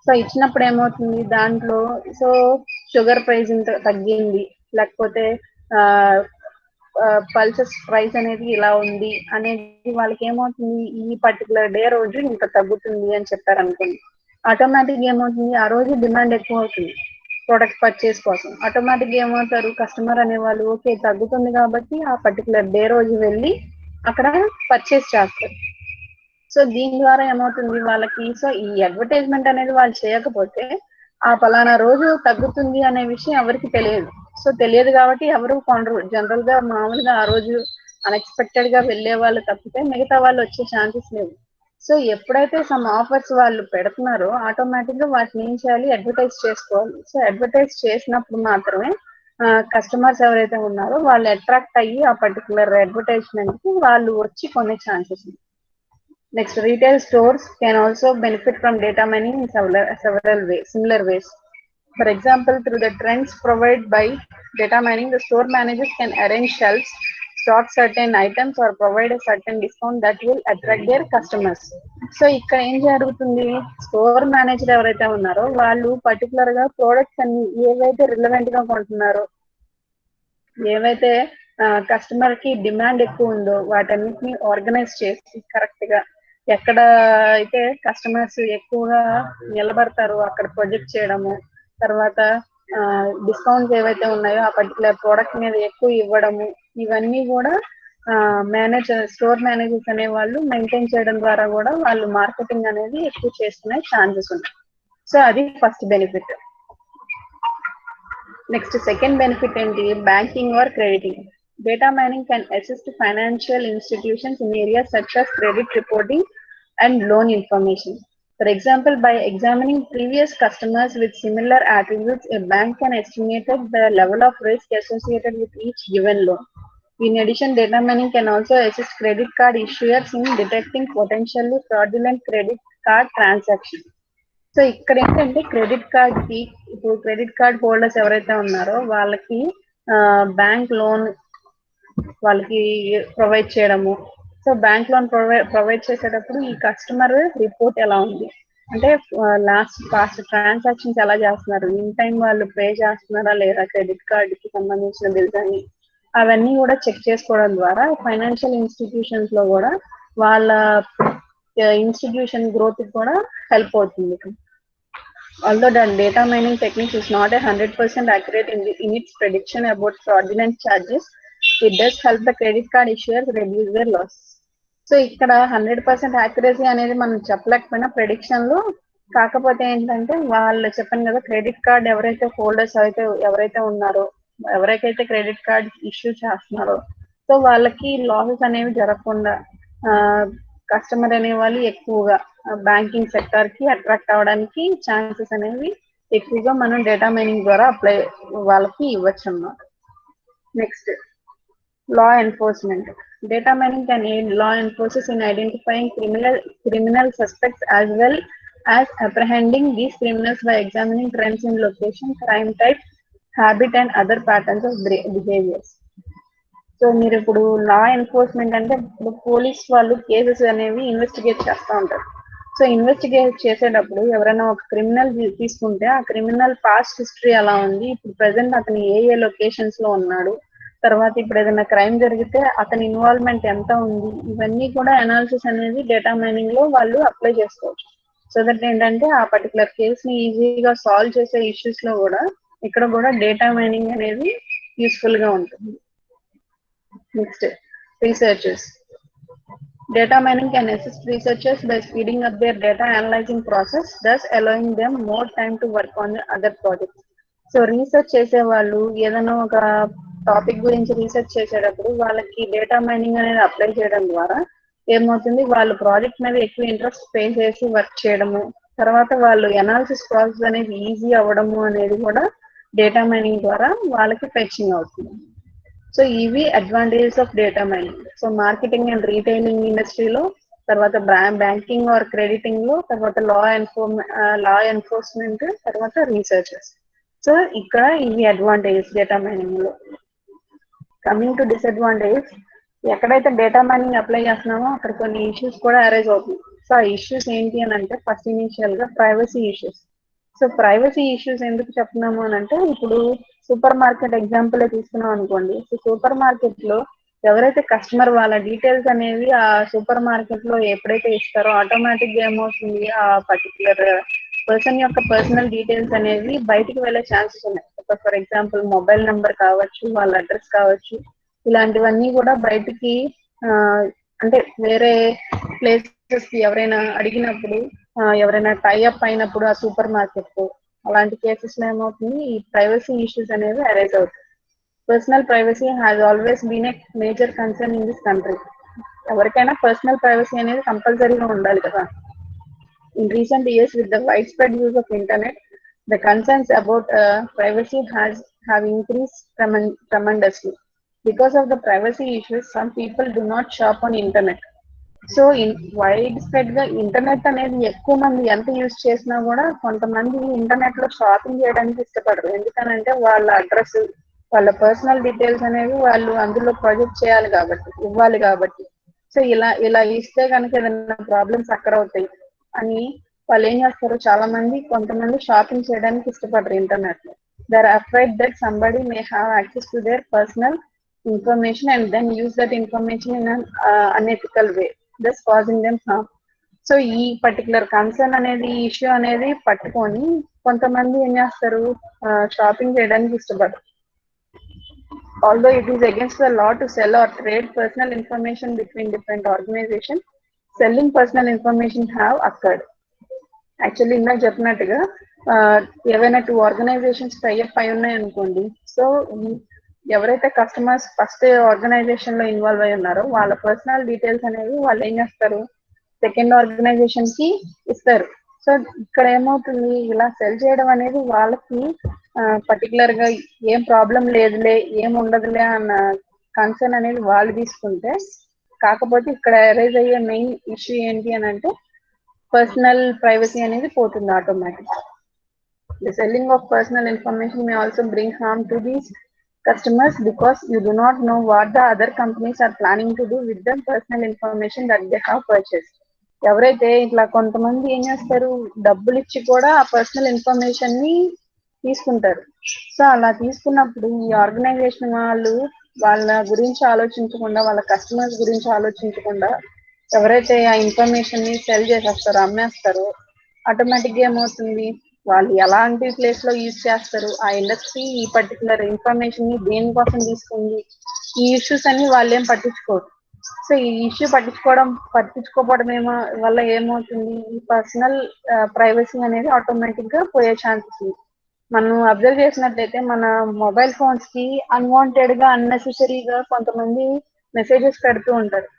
సో ఇచ్చినప్పుడు ఏమవుతుంది, దాంట్లో సో షుగర్ ప్రైస్ ఇంత తగ్గింది, లేకపోతే పల్సెస్ ప్రైస్ అనేది ఇలా ఉంది అనేది వాళ్ళకి ఏమవుతుంది, ఈ పర్టికులర్ డే రోజు ఇంత తగ్గుతుంది అని చెప్పారు అనుకోండి, ఆటోమేటిక్ ఏమవుతుంది, ఆ రోజు డిమాండ్ ఎక్కువ అవుతుంది ప్రోడక్ట్ పర్చేస్ కోసం. ఆటోమేటిక్ గా ఏమవుతారు, కస్టమర్ అనేవాళ్ళు ఓకే తగ్గుతుంది కాబట్టి ఆ పర్టికులర్ డే రోజు వెళ్ళి అక్కడ పర్చేస్ చేస్తారు. సో దీని ద్వారా ఏమవుతుంది వాళ్ళకి, సో ఈ అడ్వర్టైజ్మెంట్ అనేది వాళ్ళు చేయకపోతే ఆ పలానా రోజు తగ్గుతుంది అనే విషయం ఎవరికి తెలియదు. సో తెలియదు కాబట్టి ఎవరు కొనరు. జనరల్ గా మామూలుగా ఆ రోజు అన్ఎక్స్పెక్టెడ్ గా వెళ్లే వాళ్ళు తప్పితే మిగతా వాళ్ళు వచ్చే ఛాన్సెస్ లేవు. సో ఎప్పుడైతే సమ్ ఆఫర్స్ వాళ్ళు పెడుతున్నారో ఆటోమేటిక్ గా వాటిని ఏం చేయాలి, అడ్వర్టైజ్ చేసుకోవాలి. సో అడ్వర్టైజ్ చేసినప్పుడు మాత్రమే కస్టమర్స్ ఎవరైతే ఉన్నారో వాళ్ళు అట్రాక్ట్ అయ్యి ఆ పర్టికులర్ అడ్వర్టైజ్మెంట్ కి వాళ్ళు వచ్చి కొనే ఛాన్సెస్ ఉంది. Next, retail stores can also benefit from data mining in several ways, similar ways. For example, through the trends provided by data mining, the store managers can arrange shelves, stock certain items, or provide a certain discount that will attract their customers. So ఇక్కడ ఏం జరుగుతుంది, store manager ఎవరైతే ఉన్నారో వాళ్ళు particular గా products అన్ని ఏవైతే relevant గా కొంటున్నారో, ఏవైతే కస్టమర్ కి డిమాండ్ ఎక్కువ ఉందో వాటన్నిటిని ఆర్గనైజ్ చేసి కరెక్ట్ గా ఎక్కడ అయితే కస్టమర్స్ ఎక్కువగా నిలబడతారో అక్కడ ప్రొజెక్ట్ చేయడము, తర్వాత డిస్కౌంట్స్ ఏవైతే ఉన్నాయో ఆ పర్టికులర్ ప్రోడక్ట్ మీద ఎక్కువ ఇవ్వడము, ఇవన్నీ కూడా స్టోర్ మేనేజర్స్ అనే వాళ్ళు మెయింటైన్ చేయడం ద్వారా కూడా వాళ్ళు మార్కెటింగ్ అనేది ఎక్కువ చేసుకునే ఛాన్సెస్ ఉన్నాయి. సో అది first benefit. Next second benefit ఏంటి, banking or crediting. Data mining can assist financial institutions in areas such as credit reporting and loan information. For example, by examining previous customers with similar attributes, a bank can estimate the level of risk associated with each given loan. In addition, data mining can also assist credit card issuers in detecting potentially fraudulent credit card transactions. So ఇక్కడ ఏంటంటే credit card కి, ఇప్పుడు credit card holders ఎవరైతే ఉన్నారో వాళ్ళకి bank loan వాళ్ళకి provide చేయడము. So bank loan provide చేసేటప్పుడు ఈ కస్టమర్ రిపోర్ట్ ఎలా ఉంది అంటే పాస్ట్ ట్రాన్సాక్షన్స్ ఎలా చేస్తున్నారు, ఇన్ టైం వాళ్ళు పే చేస్తున్నారా లేదా క్రెడిట్ కార్డ్ కి సంబంధించిన బిల్స్ అని, అవన్నీ కూడా చెక్ చేసుకోవడం ద్వారా ఫైనాన్షియల్ ఇన్స్టిట్యూషన్స్ లో కూడా వాళ్ళ ఇన్స్టిట్యూషన్ గ్రోత్ కూడా హెల్ప్ అవుతుంది. Although the data mining technique is not 100% accurate in its prediction about fraudulent charges, it does help the credit card issuers reduce their loss. So ఇక్కడ 100% accuracy అనేది మనం చెప్పలేకపోయినా prediction లో, కాకపోతే ఏంటంటే వాళ్ళు చెప్పాను కదా క్రెడిట్ కార్డ్ ఎవరైతే హోల్డర్స్ ఎవరైతే ఉన్నారో, ఎవరికైతే క్రెడిట్ కార్డ్ ఇష్యూ చేస్తున్నారో సో వాళ్ళకి లాసెస్ అనేవి జరగకుండా కస్టమర్ అనే వాళ్ళు ఎక్కువగా బ్యాంకింగ్ సెక్టర్ కి అట్రాక్ట్ అవడానికి ఛాన్సెస్ అనేవి ఎక్కువగా మనం డేటా మైనింగ్ ద్వారా వాళ్ళకి ఇవ్వచ్చు అన్నమాట. Next, law enforcement. Data mining can aid law enforcers in identifying criminal suspects as well as apprehending these criminals by examining trends in location, crime type, habit and other patterns of behaviors. So మీరు ఇప్పుడు law enforcement అంటే ఇప్పుడు police వాళ్ళు cases అనేవి investigate చేస్తూ ఉంటారు. So investigate చేసేటప్పుడు ఎవరైనా ఒక క్రిమినల్ తీసుకుంటే ఆ క్రిమినల్ పాస్ట్ హిస్టరీ ఎలా ఉంది, ఇప్పుడు ప్రెసెంట్ అతను ఏ లొకేషన్స్ లో ఉన్నాడు, తర్వాత ఇప్పుడు ఏదైనా క్రైమ్ జరిగితే అతని ఇన్వాల్వ్మెంట్ ఎంత ఉంది, ఇవన్నీ కూడా అనాలిసిస్ అనేది డేటా మైనింగ్ లో వాళ్ళు అప్లై చేసుకోవచ్చు. సో దట్ ఏంటంటే ఆ పర్టికులర్ కేస్ ని ఈజీగా సాల్వ్ చేసే ఇష్యూస్ లో కూడా ఇక్కడ కూడా డేటా మైనింగ్ అనేది యూస్ఫుల్ గా ఉంటుంది. Next, researchers. Data mining can assist researchers by speeding up their data analyzing process, thus allowing them more time to work on the other projects. So research చేసే వాళ్ళు ఏదైనా ఒక టాపిక్ గురించి research చేసేటప్పుడు వాళ్ళకి డేటా మైనింగ్ అనేది apply చేయడం ద్వారా ఏమవుతుంది, వాళ్ళు ప్రాజెక్ట్ మీద ఎక్కువ ఇంట్రెస్ట్ పే చేసి వర్క్ చేయడము, తర్వాత వాళ్ళు ఎనాలిసిస్ ప్రాసెస్ అనేది ఈజీ అవ్వడము అనేది కూడా డేటా మైనింగ్ ద్వారా వాళ్ళకి ఫెచింగ్ అవుతుంది. సో ఇవి advantages of data mining. So marketing and retailing ఇండస్ట్రీలో, తర్వాత బ్యాంకింగ్ ఆర్ క్రెడిటింగ్ లో, తర్వాత లా ఎన్ఫోర్స్మెంట్, తర్వాత రీసెర్చర్స్. సో ఇక్కడ ఇవి అడ్వాంటేజెస్ డేటా మైనింగ్ లో. కమింగ్ టు డిసడ్వాంటేజ్, ఎక్కడైతే డేటా మైనింగ్ అప్లై చేస్తున్నామో అక్కడ కొన్ని ఇష్యూస్ కూడా అరైజ్ అవుతుంది. సో ఆ ఇష్యూస్ ఏంటి అని అంటే, ఫస్ట్ ఇనిషియల్ గా privacy issues. So privacy issues ఎందుకు చెప్తున్నాము అని అంటే, ఇప్పుడు సూపర్ మార్కెట్ ఎగ్జాంపుల్ తీసుకున్నాం అనుకోండి. సో సూపర్ మార్కెట్ లో ఎవరైతే కస్టమర్ వాళ్ళ డీటెయిల్స్ అనేవి ఆ సూపర్ మార్కెట్ లో ఎప్పుడైతే ఇస్తారో ఆటోమేటిక్ గా ఏమవుతుంది, ఆ పర్టికులర్ పర్సన్ యొక్క పర్సనల్ డీటెయిల్స్ అనేవి బయటికి వెళ్ళే ఛాన్సెస్ ఉన్నాయి. ఫర్ ఎగ్జాంపుల్ మొబైల్ నెంబర్ కావచ్చు, వాళ్ళ అడ్రస్ కావచ్చు, ఇలాంటివన్నీ కూడా బయటికి అంటే వేరే ప్లేసెస్ కి ఎవరైనా అడిగినప్పుడు, ఎవరైనా టైఅప్ అయినప్పుడు ఆ సూపర్ మార్కెట్ తో, అలాంటి కేసెస్ లో ఏమవుతుంది, ఈ ప్రైవసీ ఇష్యూస్ అనేవి అరైజ్ అవుతాయి. Personal privacy has always been a major concern in this country. ఎవరికైనా పర్సనల్ ప్రైవసీ అనేది కంపల్సరీగా ఉండాలి కదా. In recent years, with the widespread use of internet, the concerns about privacy have increased tremendously. Because of the privacy issues, some people do not shop on internet. So wide spread గా internet అనేది ఎక్కువ మంది ఎంత use చేసినా కూడా కొంతమంది internet లో shopping చేయడానికి ఇష్టపడరు. ఎందుకనంటే వాళ్ళ అడ్రస్, వాళ్ళ పర్సనల్ డీటెయిల్స్ అనేవి వాళ్ళు అందులో ప్రొజెక్ట్ చేయాలి కాబట్టి, ఇవ్వాలి కాబట్టి. సో ఇలా ఇస్తే కనుక ఏదైనా ప్రాబ్లమ్స్ అక్కడ అవుతాయి అని వాళ్ళు ఏం చేస్తారు, చాలా మంది కొంతమంది షాపింగ్ చేయడానికి ఇష్టపడరు ఇంటర్నెట్ లో. They are afraid that somebody may have access to their personal information and then use that information in an unethical way, thus causing them harm. So ఈ పర్టికులర్ కన్సర్న్ అనేది, ఈ ఇష్యూ అనేది పట్టుకొని కొంతమంది ఏం చేస్తారు, షాపింగ్ చేయడానికి ఇష్టపడరు. Although it is against the law to sell or trade personal information between different organizations, selling personal information have occurred. Actually ఇందాక చెప్పినట్టుగా ఏవైనా 2 ఆర్గనైజేషన్స్ టైఅప్ అయి ఉన్నాయి అనుకోండి. సో ఎవరైతే కస్టమర్స్ ఫస్ట్ ఆర్గనైజేషన్ లో ఇన్వాల్వ్ అయి ఉన్నారో వాళ్ళ పర్సనల్ డీటెయిల్స్ అనేవి వాళ్ళు ఏం చేస్తారు, సెకండ్ ఆర్గనైజేషన్ కి ఇస్తారు. సో ఇక్కడ ఏమవుతుంది, ఇలా సెల్ చేయడం అనేది వాళ్ళకి పర్టికులర్ గా ఏం ప్రాబ్లం లేదులే, ఏం ఉండదులే అన్న కన్సర్న్ అనేది వాళ్ళు తీసుకుంటే, కాకపోతే ఇక్కడ అరైజ్ అయ్యే మెయిన్ ఇష్యూ ఏంటి అని అంటే పర్సనల్ ప్రైవసీ అనేది పోతుంది automatic. The selling of personal information may also bring harm to these customers because you do not know what the other companies are planning to do with the personal information that they have purchased. ఎవరైతే ఇట్లా కొంతమంది ఏం చేస్తారు, డబ్బులు ఇచ్చి కూడా ఆ personal information ని తీసుకుంటారు. సో అలా తీసుకున్నప్పుడు ఈ ఆర్గనైజేషన్ వాళ్ళు వాళ్ళ గురించి ఆలోచించకుండా, వాళ్ళ కస్టమర్స్ గురించి ఆలోచించకుండా ఎవరైతే ఆ ఇన్ఫర్మేషన్ ని సెల్ చేసేస్తారో, అమ్మేస్తారో, ఆటోమేటిక్ గా ఏమవుతుంది, వాళ్ళు ఎలాంటి ప్లేస్ లో యూజ్ చేస్తారు, ఆ ఇండస్ట్రీ ఈ పర్టికులర్ ఇన్ఫర్మేషన్ ని దేనికోసం తీసుకుంది, ఈ ఇష్యూస్ అన్ని వాళ్ళు ఏం పట్టించుకోరు. సో ఈ ఇష్యూ పట్టించుకోవడం వల్ల ఏమవుతుంది, ఈ పర్సనల్ ప్రైవసీ అనేది ఆటోమేటిక్ గా పోయే ఛాన్సెస్ ఉంది. మనం అబ్జర్వ్ చేసినట్లయితే మన మొబైల్ ఫోన్స్ కి అన్వాంటెడ్ గా, అన్నెసెసరీగా కొంతమంది మెసేజెస్ పెడుతూ ఉంటారు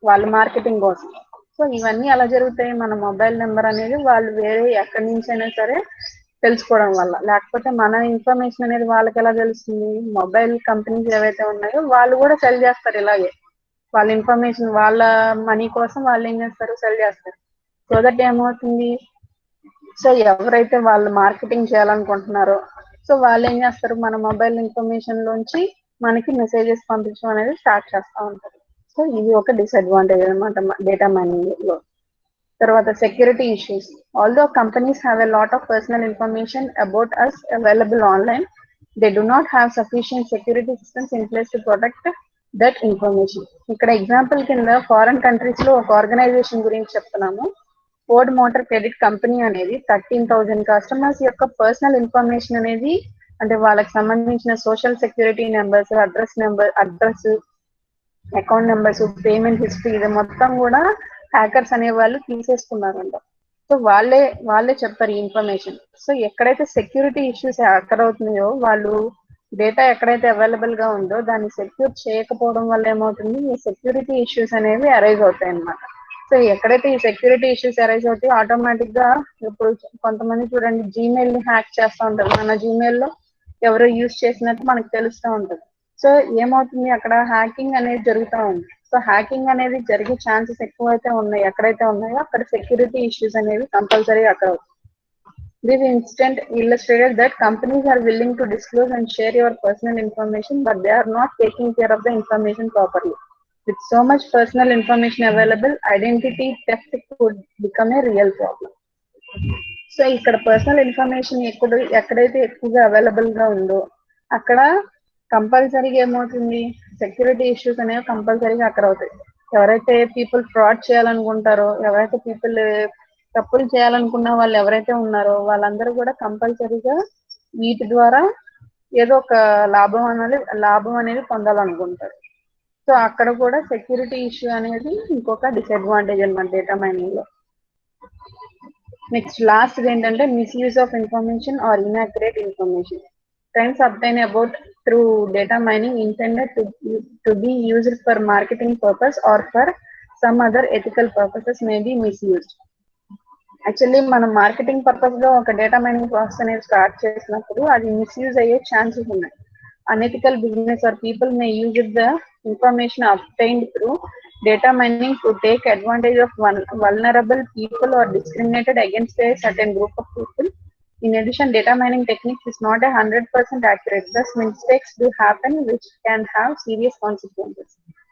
వాళ్ళ మార్కెటింగ్ కోసం. సో ఇవన్నీ ఎలా జరుగుతాయి, మన మొబైల్ నెంబర్ అనేది వాళ్ళు వేరే ఎక్కడి నుంచి అయినా సరే తెలుసుకోవడం వల్ల. లేకపోతే మన ఇన్ఫర్మేషన్ అనేది వాళ్ళకి ఎలా తెలుస్తుంది, మొబైల్ కంపెనీస్ ఏవైతే ఉన్నాయో వాళ్ళు కూడా సెల్ చేస్తారు ఇలాగే. వాళ్ళ ఇన్ఫర్మేషన్, వాళ్ళ మనీ కోసం వాళ్ళు ఏం చేస్తారు, సెల్ చేస్తారు. సో దట్ ఏమవుతుంది, సో ఎవరైతే వాళ్ళు మార్కెటింగ్ చేయాలనుకుంటున్నారో సో వాళ్ళు ఏం చేస్తారు, మన మొబైల్ ఇన్ఫర్మేషన్ లోంచి మనకి మెసేజెస్ పంపించడం అనేది స్టార్ట్ చేస్తూ ఉంటారు. సో ఇది ఒక డిసడ్వాంటేజ్ అనమాట డేటా మైనింగ్ లో. తర్వాత security issues. Although companies have a lot of personal information about us available online, they do not have sufficient security systems in place to protect that information. ఇక్కడ example కింద foreign countries లో ఒక organisation గురించి చెప్తున్నాము. Ford motor credit company అనేది 13,000 customers యొక్క personal information అనేది, అంటే వాళ్ళకి సంబంధించిన social security numbers, address account numbers, payment history, ఇది మొత్తం కూడా హ్యాకర్స్ అనే వాళ్ళు తీసేసుకున్నారంట. సో వాళ్ళే చెప్తారు ఈ ఇన్ఫర్మేషన్. సో ఎక్కడైతే సెక్యూరిటీ ఇష్యూస్ హ్యాకర్ అవుతున్నాయో, వాళ్ళు డేటా ఎక్కడైతే అవైలబుల్ గా ఉందో దాన్ని సెక్యూర్ చేయకపోవడం వల్ల ఏమవుతుంది, ఈ సెక్యూరిటీ ఇష్యూస్ అనేవి అరైజ్ అవుతాయి అన్నమాట. సో ఎక్కడైతే ఈ సెక్యూరిటీ ఇష్యూస్ అరైజ్ అవుతాయి, ఆటోమేటిక్ గా ఇప్పుడు కొంతమంది చూడండి జీమెయిల్ ని హ్యాక్ చేస్తూ ఉంటారు. మన జీమెయిల్ లో ఎవరో యూజ్ చేసినట్టు మనకు తెలుస్తూ ఉంటుంది. సో ఏమవుతుంది, అక్కడ హ్యాకింగ్ అనేది జరుగుతూ ఉంది. సో హ్యాకింగ్ అనేది జరిగే ఛాన్సెస్ ఎక్కువైతే ఉన్నాయి. ఎక్కడైతే ఉన్నాయో అక్కడ సెక్యూరిటీ ఇష్యూస్ అనేవి కంపల్సరీ అక్కడ అవుతాయి. This incident illustrated that companies are willing to disclose and share your personal information, but they are not taking care of the information properly. With so much personal information available, identity theft could become a real problem. So ఇక్కడ personal information ఎక్కడైతే ఎక్కువగా available గా ఉందో అక్కడ కంపల్సరీగా ఏమవుతుంది, security issues అనేవి కంపల్సరీగా అక్కడ అవుతాయి. ఎవరైతే పీపుల్ ఫ్రాడ్ చేయాలనుకుంటారో, ఎవరైతే పీపుల్ తప్పులు చేయాలనుకున్న వాళ్ళు ఎవరైతే ఉన్నారో వాళ్ళందరూ కూడా కంపల్సరీగా వీటి ద్వారా ఏదో ఒక లాభం అనేది పొందాలనుకుంటారు. సో అక్కడ కూడా సెక్యూరిటీ ఇష్యూ అనేది ఇంకొక డిసడ్వాంటేజ్ అన్నమాట డేటా మైనింగ్ లో. నెక్స్ట్ లాస్ట్ ఏంటంటే misuse of information are inaccurate information. Trends obtained about through data mining intended to be used for marketing purpose or for some other ethical purposes may be misused. Actually మనం marketing purpose గా ఒక data mining process అనేది start చేసినప్పుడు అది misuse అయ్యే chances ఉన్నాయి. Unethical business are people may use the information obtained through data mining to take advantage of vulnerable people or discriminated against a certain group of people. In addition, data mining techniques is not 100% accurate. Thus, mistakes do happen which can have serious consequences.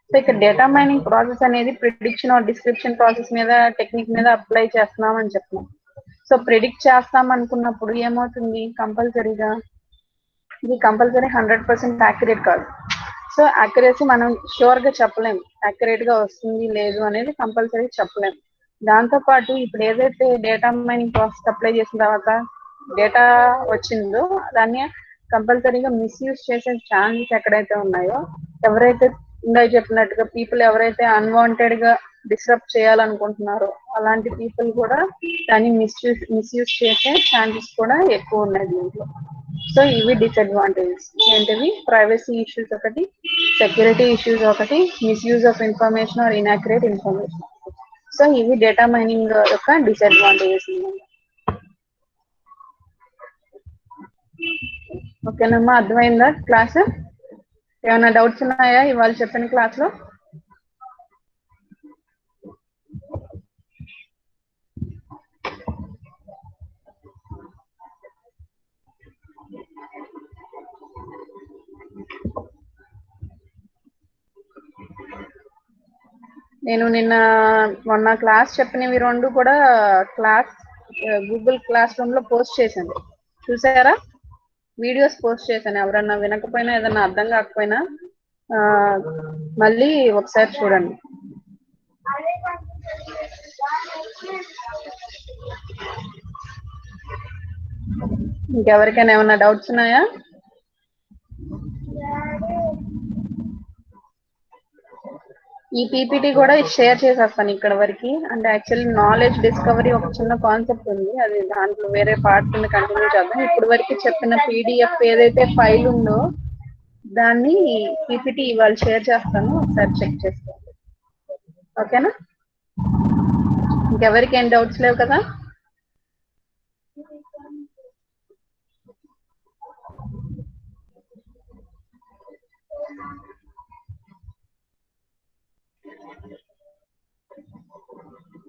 So ఇక్కడ data mining process అనేది prediction are description process మీద technique మీద apply చేస్తున్నాం అని చెప్తున్నాం. So predict చేస్తాం అనుకున్నప్పుడు ఏమవుతుంది, కంపల్సరీగా ఇది కంపల్సరీ 100% యాక్యురేట్ కాదు. సో యాక్యురసీ మనం షూర్ గా చెప్పలేము, యాక్యురేట్ గా వస్తుంది లేదు అనేది కంపల్సరీ చెప్పలేము. దాంతో పాటు ఇప్పుడు ఏదైతే డేటా మైనింగ్ ప్రాసెస్ అప్లై చేసిన తర్వాత డేటా వచ్చిందో దాన్ని కంపల్సరీగా మిస్యూజ్ చేసే ఛాన్సెస్ ఎక్కడైతే ఉన్నాయో, ఎవరైతే ఇందాక చెప్పినట్టుగా పీపుల్ ఎవరైతే అన్వాంటెడ్ గా డిస్టర్బ్ చేయాలనుకుంటున్నారో అలాంటి పీపుల్ కూడా దాన్ని మిస్యూజ్ చేసే ఛాన్సెస్ కూడా ఎక్కువ ఉన్నాయి దీంట్లో. సో ఇవి డిసడ్వాంటేజెస్ ఏంటివి, ప్రైవసీ ఇష్యూస్ ఒకటి, సెక్యూరిటీ ఇష్యూస్ ఒకటి, misuse of information are inaccurate information. So ఇవి డేటా మైనింగ్ యొక్క డిసడ్వాంటేజెస్. ఓకేనమ్మా, అర్థమైందా క్లాస్? ఏమైనా డౌట్స్ ఉన్నాయా ఇవాళ చెప్పిన క్లాస్ లో? నేను మొన్న క్లాస్ చెప్పినవి 2 కూడా క్లాస్ గూగుల్ క్లాస్ రూమ్ లో పోస్ట్ చేశాను, చూసారా? వీడియోస్ పోస్ట్ చేశాను. ఎవరన్నా వినకపోయినా ఏదన్నా అర్థం కాకపోయినా మళ్ళీ ఒకసారి చూడండి. ఇంకెవరికైనా ఏమన్నా డౌట్స్ ఉన్నాయా? ఈ పీపీటీ కూడా షేర్ చేసేస్తాను ఇక్కడ వరకు. అంటే యాక్చువల్లీ నాలెడ్జ్ డిస్కవరీ ఒక చిన్న కాన్సెప్ట్ ఉంది, అది దాంట్లో వేరే పార్ట్ కింద కంటిన్యూ చేద్దాం. ఇప్పుడు వరకు చెప్పిన పీడిఎఫ్ ఏదైతే ఫైల్ ఉందో దాన్ని పీపీటీ ఇవాళ షేర్ చేస్తాను, ఒకసారి చెక్ చేసుకోండి. ఓకేనా? ఇంకెవరికి ఏం డౌట్స్ లేవు కదా?